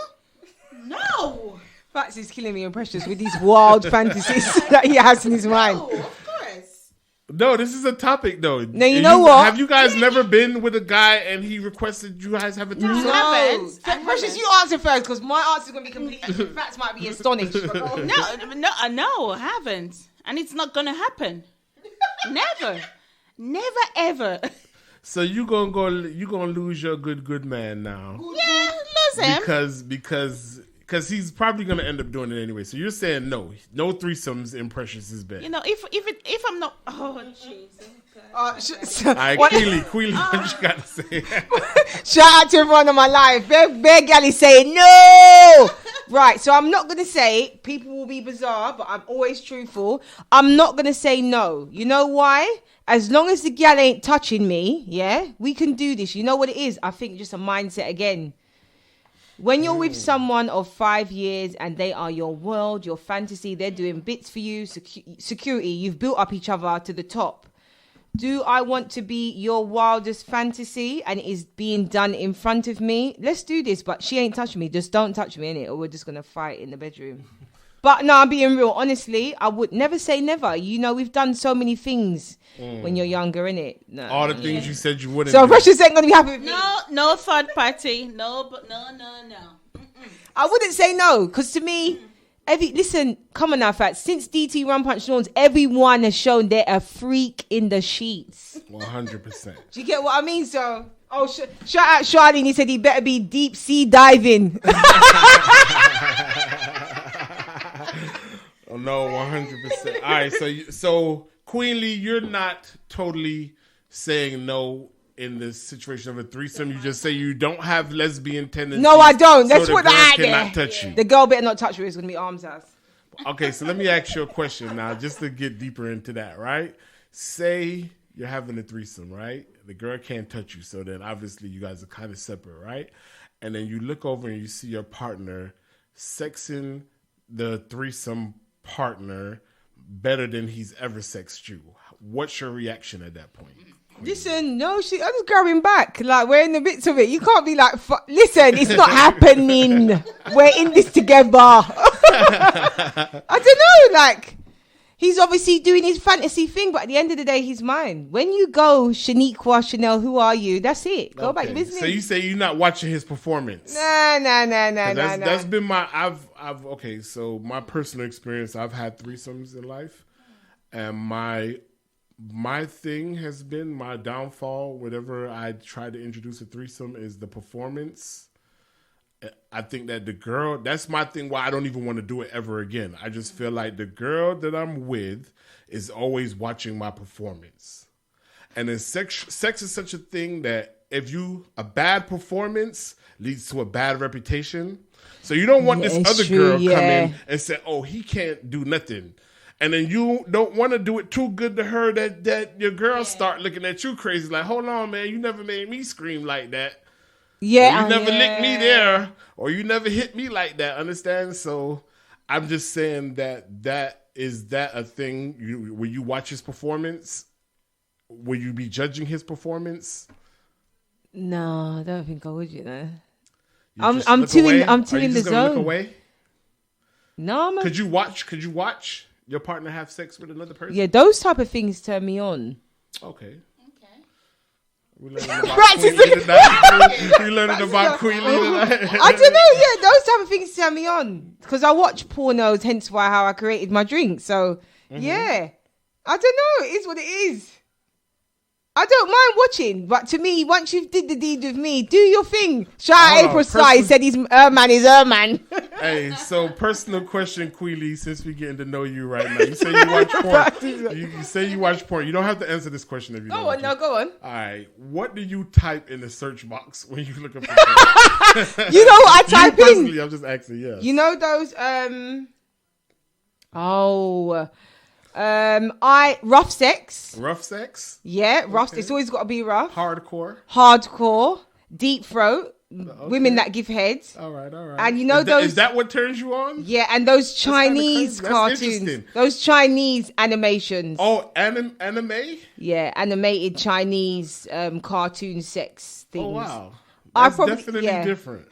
No. Fats is killing me and Precious with these wild fantasies that he has in his mind. No, of course. No, this is a topic though. No, you know what? Have you guys never been with a guy and he requested you guys have a threesome? No. Precious, you answer first because my answer is going to be completely. Fats might be astonished. No, I haven't. And it's not going to happen. Never. Never ever. So you gonna lose your good man now. Yeah, lose him. Because he's probably gonna end up doing it anyway. So you're saying no threesomes in Precious's bed. You know, if I'm not, oh Jesus. All right, Queely, what you got to say? Shout out to everyone on my live. Bear Galley saying no. Right, so I'm not gonna say people will be bizarre, but I'm always truthful. I'm not gonna say no. You know why? As long as the gal ain't touching me, yeah, we can do this. You know what it is? I think just a mindset again. When you're with someone of 5 years and they are your world, your fantasy, they're doing bits for you, security, you've built up each other to the top. Do I want to be your wildest fantasy and it is being done in front of me? Let's do this, but she ain't touching me. Just don't touch me, innit? Or we're just going to fight in the bedroom. But no, I'm being real. Honestly, I would never say never. You know, we've done so many things when you're younger, innit? No. All the things you said you wouldn't So do. Precious ain't going to be happy with me. No third party. No. I wouldn't say no, because to me, listen, come on now, Fat. Since DT Run Punch Lawns, everyone has shown they're a freak in the sheets. 100%. Do you get what I mean? So, shout out Charlene. He said he better be deep sea diving. Oh no, 100%. All right, so Queenly, you're not totally saying no in the situation of a threesome. You just say you don't have lesbian tendencies. No, I don't. That's so what the girl I cannot touch you. The girl better not touch me. It's gonna be arms house. Okay, so let me ask you a question now, just to get deeper into that, right? Say you're having a threesome, right? The girl can't touch you, so then obviously you guys are kind of separate, right? And then you look over and you see your partner sexing the threesome partner better than he's ever sexed you. What's your reaction at that point? Listen, no, I'm just grabbing back. Like, we're in the bits of it. You can't be like, listen, it's not happening. We're in this together. I don't know, like, he's obviously doing his fantasy thing, but at the end of the day, he's mine. When you go, Shaniqua, Chanel, who are you? That's it. Go back to business. So you say you're not watching his performance? Nah. That's been my, okay, so my personal experience, I've had threesomes in life, and my thing has been, my downfall, whenever I try to introduce a threesome, is the performance. I think that the girl, that's my thing why I don't even want to do it ever again. I just feel like the girl that I'm with is always watching my performance. And then sex is such a thing that a bad performance leads to a bad reputation. So you don't want this other girl come in and say, oh, he can't do nothing. And then you don't want to do it too good to her that your girl start looking at you crazy. Like, hold on, man, you never made me scream like that. Yeah. Or you never licked me there. Or you never hit me like that. Understand? So I'm just saying that is that a thing? When you watch his performance, will you be judging his performance? No, I don't think I would, you know. I'm too away? in the zone. Look away? No, man. Could you watch your partner have sex with another person? Yeah, those type of things turn me on. Okay. We learning about Queen Lee tonight. I don't know. Yeah, those type of things turn me on because I watch pornos. Hence how I created my drink. So yeah, I don't know. It is what it is. I don't mind watching, but to me, once you've did the deed with me, do your thing. Shout out April Sky said her man is her man. Hey, so personal question, Queely, since we're getting to know you right now. You say you watch porn. You say you watch porn. You don't have to answer this question if you don't. Go on. All right. What do you type in the search box when you're looking for porn? You know what I type in? I'm just asking, yeah. You know those, rough sex. Rough sex? Yeah, rough. It's always got to be rough. Hardcore. Deep throat. Okay. Women that give heads. All right. And you know is that what turns you on? Yeah, and those Chinese cartoons. Those Chinese animations. Oh, anime? Yeah, animated Chinese cartoon sex things. Oh, wow. That's definitely different.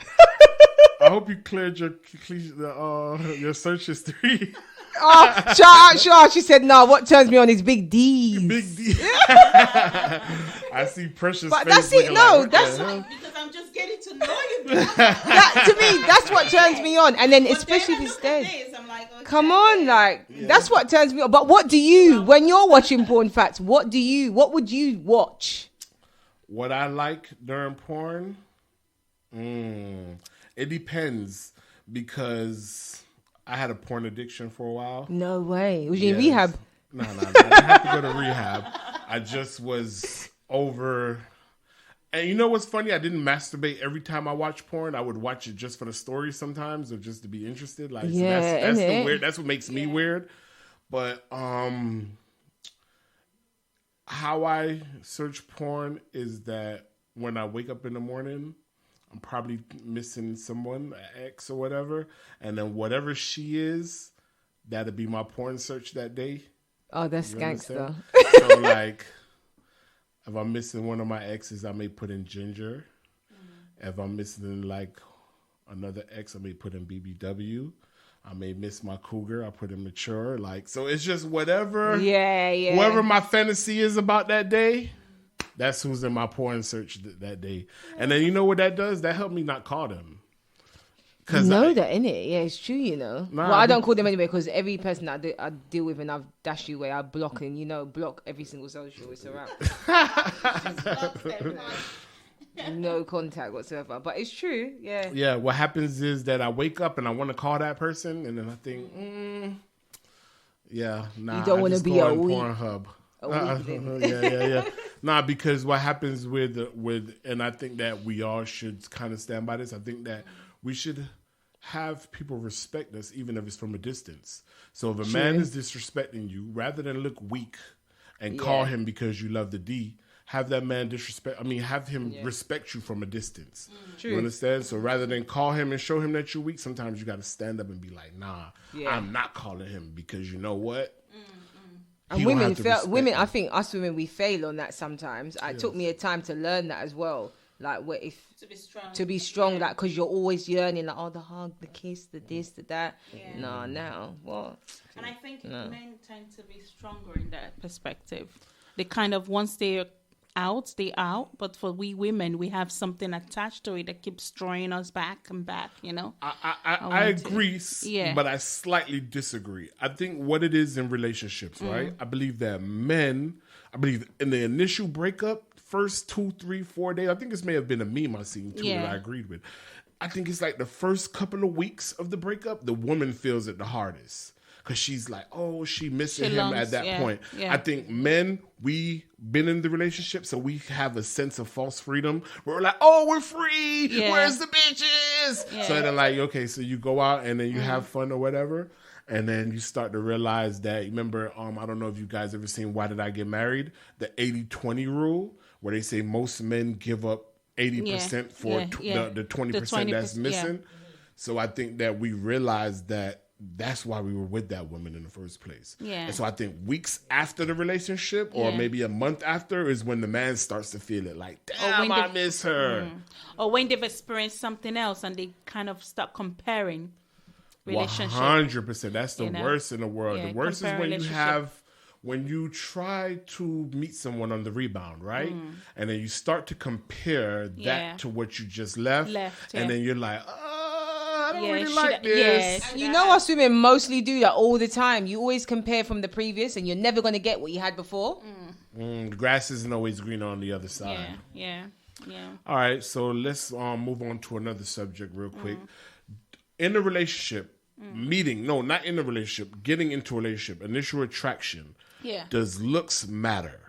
I hope you cleared your search history. Oh, shout out, Shah. She said, "No, what turns me on is big D's." Big D. I see Precious. But face that's it. looking No, like, that's Because I'm just getting to know you. that to me. That's what turns me on. And then especially if it's dead. I'm like, okay. Come on, like that's what turns me on. But what do you, when you're watching porn facts? What would you watch? What I like during porn, it depends because I had a porn addiction for a while. No way. Was you in rehab? No. I didn't have to go to rehab. I just was over. And you know what's funny? I didn't masturbate every time I watch porn. I would watch it just for the story sometimes, or just to be interested. Like, yeah, so that's the weird. That's what makes me weird. But how I search porn is that when I wake up in the morning, I'm probably missing someone, an ex or whatever, and then whatever she is, that'll be my porn search that day. Oh, that's gangster. So like, if I'm missing one of my exes, I may put in Ginger. If I'm missing like another ex, I may put in BBW. I may miss my cougar. I put in mature. Like, so it's just whatever. Yeah. Whoever my fantasy is about that day, that's who's in my porn search that day. And then you know what that does? That helped me not call them. You know that, innit? Yeah, it's true, you know. Nah, well, I don't call them anyway because every person I deal with and I've dashed you away, I block and, block every single social. It's a wrap. No contact whatsoever. But it's true, yeah. Yeah, what happens is that I wake up and I want to call that person and then I think, yeah, nah. You don't want to be a weak. Pornhub. Then. Yeah. Nah, because what happens with, and I think that we all should kind of stand by this. I think that we should have people respect us, even if it's from a distance. So if a man is disrespecting you, rather than look weak and call him because you love the D, have that man have him respect you from a distance. True. You understand? So rather than call him and show him that you're weak, sometimes you got to stand up and be like, nah, I'm not calling him because you know what? And I think us women, we fail on that sometimes. It took me a time to learn that as well. Like, to be strong, like, because you're always yearning, like, oh, the hug, the kiss, the this, the that. Yeah. No, now what? And I think men tend to be stronger in that perspective. They kind of, once they're out, they're out. But for we women, we have something attached to it that keeps drawing us back and back, you know? I agree, but I slightly disagree. I think what it is in relationships, right? I believe that in the initial breakup, first 2, 3, 4 days, I think this may have been a meme I seen too that I agreed with. I think it's like the first couple of weeks of the breakup, the woman feels it the hardest. Because she's like, oh, she missing him at that point. Yeah. I think men, we been in the relationship, so we have a sense of false freedom. We're like, oh, we're free. Yeah. Where's the bitches? Yeah. So then like, okay, so you go out and then you have fun or whatever. And then you start to realize that, remember, I don't know if you guys ever seen Why Did I Get Married? The 80-20 rule, where they say most men give up 80% for the 20% that's missing. So I think that we realized that that's why we were with that woman in the first place. Yeah. And so I think weeks after the relationship or maybe a month after is when the man starts to feel it like, damn, I miss her. Or when they've experienced something else and they kind of start comparing relationships. 100%. That's the worst in the world. Yeah, the worst is when you try to meet someone on the rebound, right? And then you start to compare that to what you just left. And then you're like, I don't really like this. And you know us women mostly do that all the time. You always compare from the previous and you're never going to get what you had before. The grass isn't always greener on the other side. Yeah. All right, so let's move on to another subject real quick. In a relationship, not in a relationship, getting into a relationship, initial attraction, does looks matter?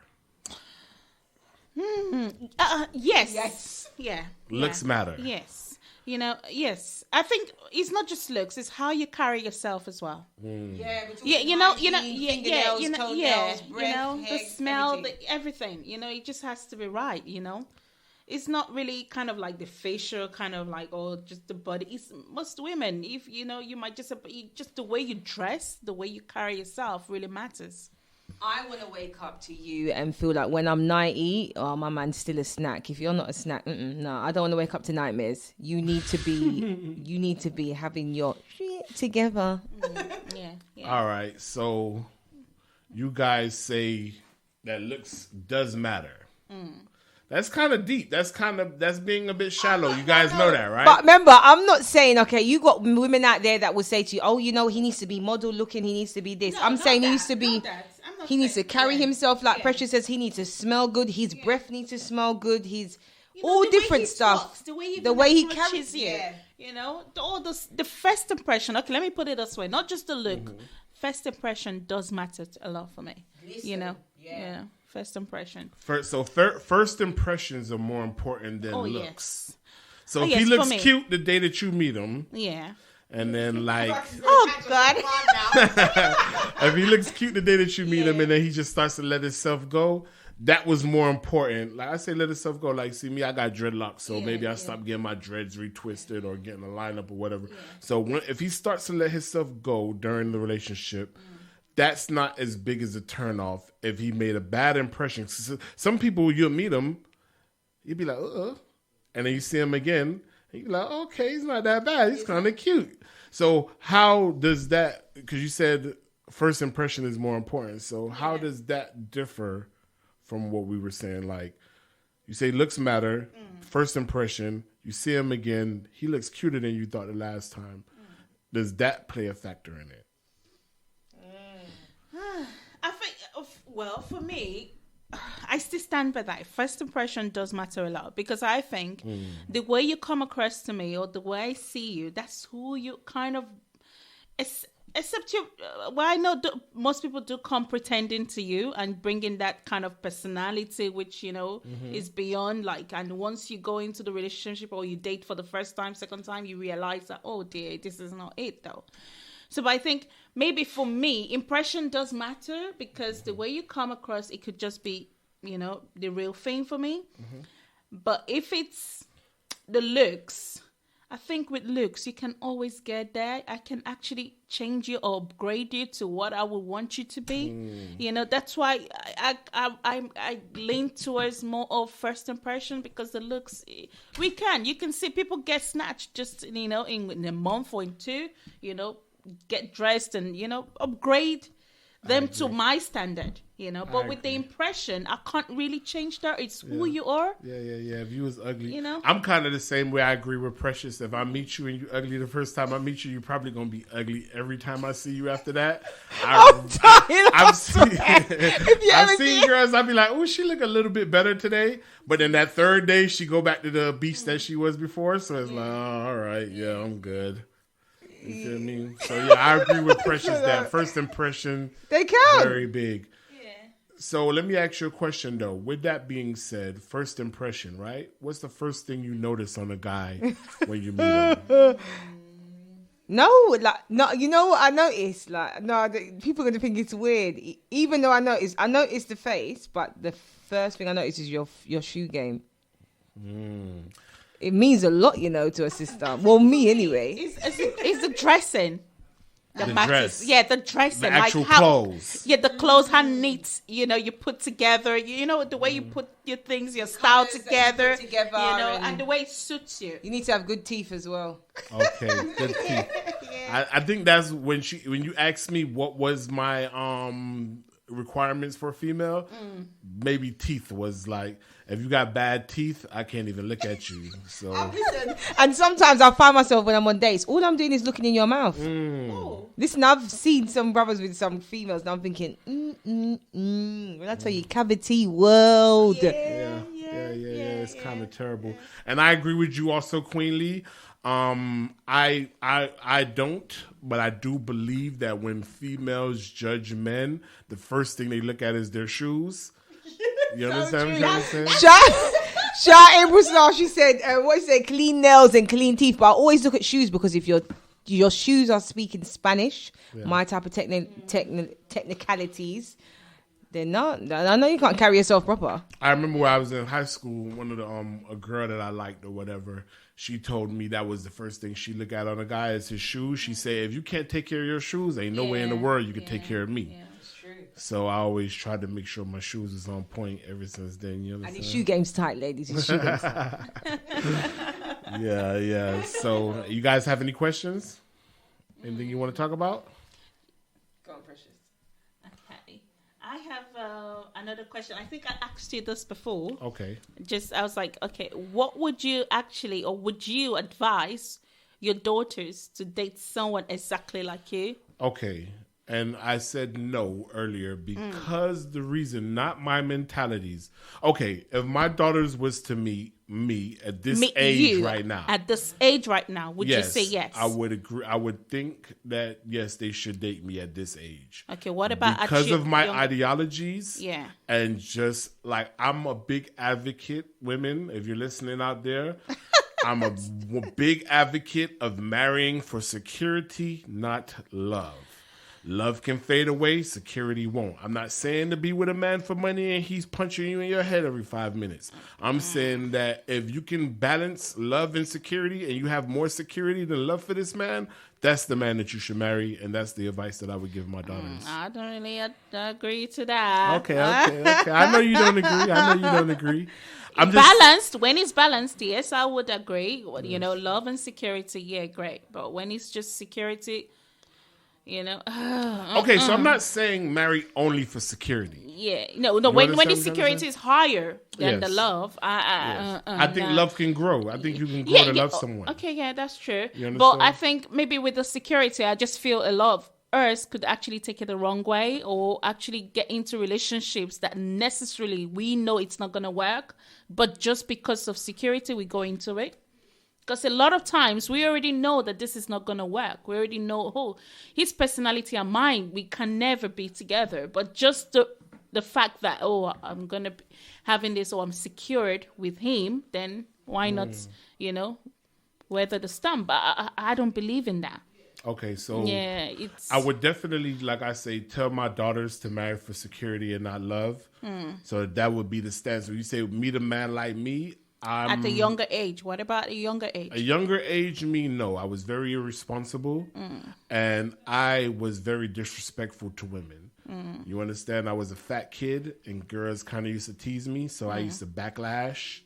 Yes. Yeah. Looks matter. Yes. Yes. I think it's not just looks; it's how you carry yourself as well. The smell, everything. It just has to be right. It's not really kind of like the facial, kind of like just the body. It's most women. If you might just the way you dress, the way you carry yourself really matters. I want to wake up to you and feel like when I'm 90, my man's still a snack. If you're not a snack, no, I don't want to wake up to nightmares. You need to be, having your shit together. All right, so you guys say that looks does matter. That's kind of deep. That's being a bit shallow. You guys know that, right? But remember, I'm not saying, okay, you got women out there that will say to you, oh, you know, he needs to be model looking, he needs to be this. I'm saying he needs to be, he needs to carry himself like Precious says, he needs to smell good, his breath needs to smell good, he's all different stuff. Talks, the way he carries you. You know, all the first impression. Okay, let me put it this way. Not just the look. First impression does matter a lot for me. You know? Yeah. First impression. First impressions are more important than looks. Yes. So if he looks cute the day that you meet him. Yeah. And then like. Oh, God. If he looks cute the day that you meet him and then he just starts to let himself go. That was more important. Like I say, let himself go. Like, see me, I got dreadlocks, so maybe I stop getting my dreads retwisted or getting a lineup or whatever. Yeah. So if he starts to let himself go during the relationship, that's not as big as a turnoff. If he made a bad impression, some people you'll meet him, you'd be like, and then you see him again, and you're like, okay, he's not that bad. He's kind of cute. So how does that? Because you said first impression is more important. So how does that differ from what we were saying? Like, you say looks matter, first impression, you see him again, he looks cuter than you thought the last time. Does that play a factor in it? I think, well, for me, I still stand by that. First impression does matter a lot because I think the way you come across to me or the way I see you, that's who you kind of... Except you, well, I know most people do come pretending to you and bringing that kind of personality, which, you know, is beyond like, and once you go into the relationship or you date for the first time, second time, you realize that, oh dear, this is not it though. So but I think maybe for me, impression does matter because the way you come across, it could just be, you know, the real thing for me. But if it's the looks... I think with looks, you can always get there. I can actually change you or upgrade you to what I would want you to be. You know, that's why I lean towards more of first impression because the looks, you can see people get snatched just, you know, in a month or in two, you know, get dressed and, you know, upgrade them to my standard, you know. But with the impression, I can't really change that. It's who you are. Yeah. If you was ugly, you know, I'm kind of the same way. I agree with Precious. If I meet you and you ugly the first time I meet you, you're probably gonna be ugly every time I see you after that. I've seen girls. I'd be like, oh, she look a little bit better today, but then that third day she go back to the beast that she was before. So it's like, oh, all right, yeah, I'm good. You feel me? So yeah, I agree with Precious that first impression very big. Yeah. So let me ask you a question though. With that being said, first impression, right? What's the first thing you notice on a guy when you meet him? No, you know what I noticed? People are gonna think it's weird. Even though I noticed the face, but the first thing I notice is your shoe game. It means a lot, you know, to a sister. Well, me anyway. It's the dressing. The dress. Yeah, the dressing. The actual clothes. Yeah, the clothes, how neat, you know, you put together. You know, the way you put your things, your style together. You know, and the way it suits you. You need to have good teeth as well. Okay, good teeth. I think that's when you asked me what was my requirements for a female, maybe teeth was like, if you got bad teeth, I can't even look at you. So listen, and sometimes I find myself when I'm on dates, all I'm doing is looking in your mouth. Listen, I've seen some brothers with some females, and I'm thinking, when I tell you, cavity world. Yeah. It's kind of terrible. And I agree with you also, Queen Lee. I don't, but I do believe that when females judge men, the first thing they look at is their shoes. You understand what I'm saying? Sha April Star, she said, clean nails and clean teeth. But I always look at shoes because if your shoes are speaking Spanish, my type of technicalities, they're not. I know you can't carry yourself proper. I remember when I was in high school, one of the a girl that I liked or whatever, she told me that was the first thing she looked at on a guy is his shoes. She said, if you can't take care of your shoes, ain't no way in the world you can take care of me. Yeah, that's true. So I always tried to make sure my shoes is on point ever since then. You understand? And his shoe game's tight, ladies. His shoe game's tight. Yeah. So you guys have any questions? Anything you want to talk about? Okay. I have another question. I think I asked you this before. Okay. I was like, okay, what would you actually, or would you advise your daughters to date someone exactly like you? Okay. And I said no earlier because the reason, not my mentalities. Okay, if my daughters was to meet me at this age right now. At this age right now, would you say yes? I would agree. I would think that, yes, they should date me at this age. Okay, what about because of my ideologies? Yeah. And just like, I'm a big advocate, women, if you're listening out there, I'm a big advocate of marrying for security, not love. Love can fade away, security won't. I'm not saying to be with a man for money and he's punching you in your head every 5 minutes. I'm saying that if you can balance love and security and you have more security than love for this man, that's the man that you should marry, and that's the advice that I would give my daughters. I don't really agree to that. Okay. I know you don't agree. I'm balanced. When it's balanced, yes, I would agree. You know, love and security, yeah, great. But when it's just security... You know. Okay, so I'm not saying marry only for security. Yeah, no. When the security is higher than the love, I think love can grow. I think you can grow to love someone. Okay, yeah, that's true. But I think maybe with the security, I just feel a lot of us could actually take it the wrong way, or actually get into relationships that necessarily we know it's not going to work, but just because of security, we go into it. Because a lot of times we already know that this is not going to work. We already know, his personality and mine, we can never be together. But just the fact that, I'm going to be having this, or I'm secured with him, then why not, weather the storm? But I don't believe in that. Okay, so yeah, I would definitely, like I say, tell my daughters to marry for security and not love. So that would be the stance. When you say meet a man like me, at a younger age. What about a younger age? A younger age, me, no. I was very irresponsible, and I was very disrespectful to women. You understand? I was a fat kid, and girls kind of used to tease me, so I used to backlash.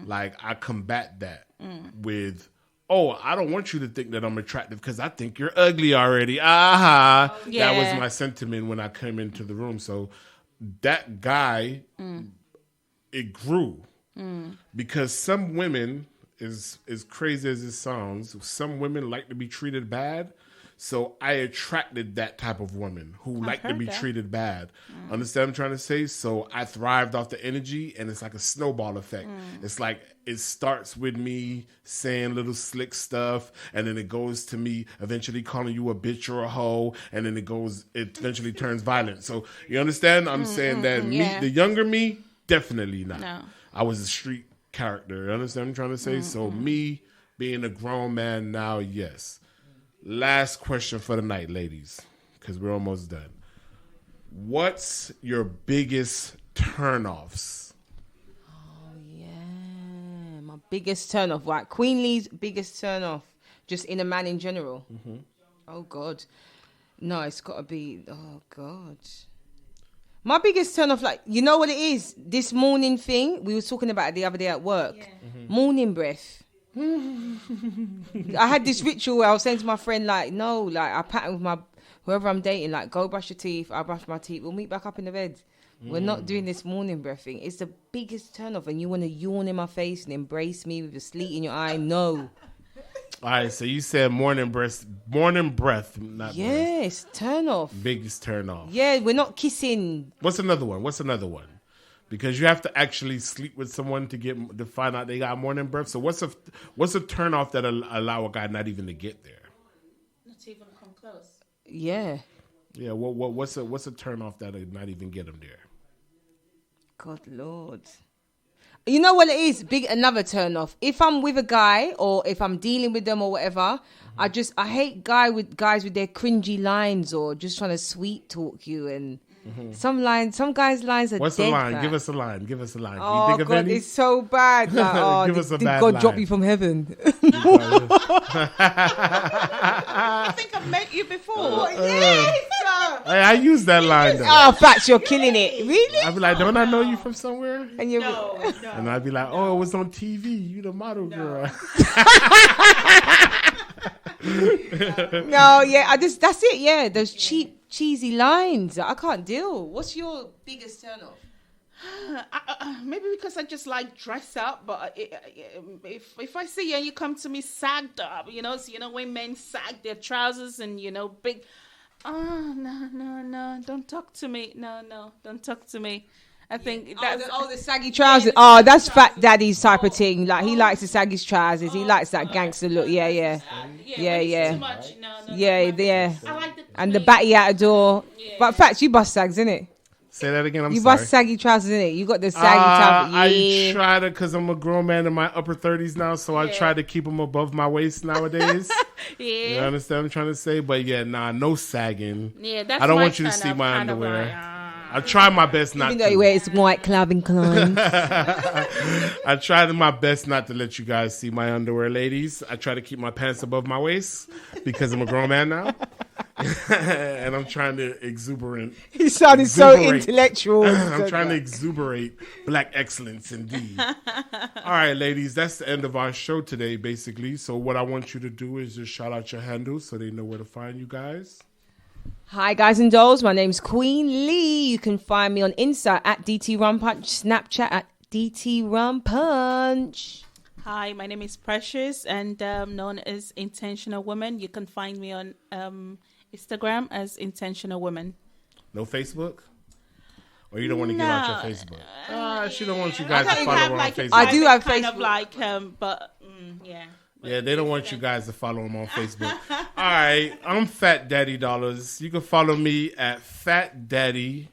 Like, I combat that with, I don't want you to think that I'm attractive because I think you're ugly already. That was my sentiment when I came into the room. So that guy, it grew. Because some women, as crazy as it sounds, some women like to be treated bad. So I attracted that type of woman who like to be treated bad. Understand what I'm trying to say? So I thrived off the energy, and it's like a snowball effect. It's like it starts with me saying little slick stuff, and then it goes to me eventually calling you a bitch or a hoe, and then it eventually turns violent. So you understand? I'm saying that the younger me, definitely not. No. I was a street character. You understand what I'm trying to say? So me being a grown man now, yes. Last question for the night, ladies, because we're almost done. What's your biggest turnoffs? Oh, yeah. My biggest turnoff. Right. Queen Lee's biggest turnoff, just in a man in general. Oh, God. No, it's got to be, oh, God. My biggest turn off, like, you know what it is? This morning thing, we were talking about it the other day at work. Yeah. Morning breath. I had this ritual where I was saying to my friend, like, no, like, I pattern with my, whoever I'm dating, like, go brush your teeth, I brush my teeth, we'll meet back up in the bed. We're not doing this morning breath thing. It's the biggest turn off, and you want to yawn in my face and embrace me with the sleet in your eye. No. All right, so you said morning breath, not yes, turn off. Biggest turn off. Yeah, we're not kissing. What's another one? Because you have to actually sleep with someone to find out they got morning breath. So what's a turn off that allow a guy not even to get there? Not even come close. Yeah. Yeah. What's a turn off that'll not even get him there? God Lord. You know what it is? Another turn off. If I'm with a guy or if I'm dealing with them or whatever, I hate guys with their cringy lines or just trying to sweet talk you and some guys' lines are What's dead a line? bad. Give us a line. Oh, you think God, of any? it's so bad. Like, Give us a did bad God line. drop you from heaven? I think I've met you before. Yes. Hey, I use that line though. Oh, facts, you're killing it. Really? I'd be like, don't I know you from somewhere? And you No. And I'd be like, it was on TV. You the model girl. No, yeah, that's it. Yeah, those cheap cheesy lines. I can't deal. What's your biggest turn off? Maybe because I just like dress up, but if I see you and you come to me sagged up, so when men sag their trousers and big, no, don't talk to me, no, don't talk to me. I think that's the saggy trousers. Oh, that's Fat Daddy's type of thing. Like he likes the saggy trousers. He likes that gangster look. Yeah. Too much. No, Yeah. I like and the batty out the door. But Fats, you bust sags, innit? Say that again. You sorry. bust saggy trousers, innit? You got the saggy type. I try to, because I'm a grown man in my upper 30s now, so I try to keep them above my waist nowadays. You understand what I'm trying to say? But no sagging. Yeah, that's I don't want you to see my underwear. I try my best not to. Even though you wear it's white Calvin Klein. I try my best not to let you guys see my underwear, ladies. I try to keep my pants above my waist because I'm a grown man now. And I'm trying to exuberate. He sounded so intellectual. I'm trying to exuberate black excellence indeed. All right, ladies, that's the end of our show today, basically. So what I want you to do is just shout out your handles so they know where to find you guys. Hi, guys and dolls. My name's Queen Lee. You can find me on Insta at DT Rum Punch, Snapchat at DT Rum Punch. Hi, my name is Precious and known as Intentional Woman. You can find me on Instagram as Intentional Woman. No Facebook? Or you don't want to give out your Facebook? She don't want you guys to follow her on Facebook. I do have kind Facebook. of yeah. Yeah, they don't want you guys to follow them on Facebook. All right, I'm Fat Daddy Dollars. You can follow me at Fat Daddy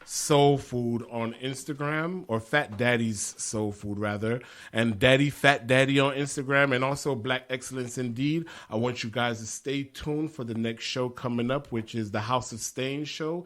Soul Food on Instagram, or Fat Daddy's Soul Food rather, and Daddy Fat Daddy on Instagram, and also Black Excellence Indeed. I want you guys to stay tuned for the next show coming up, which is the House of Stain show.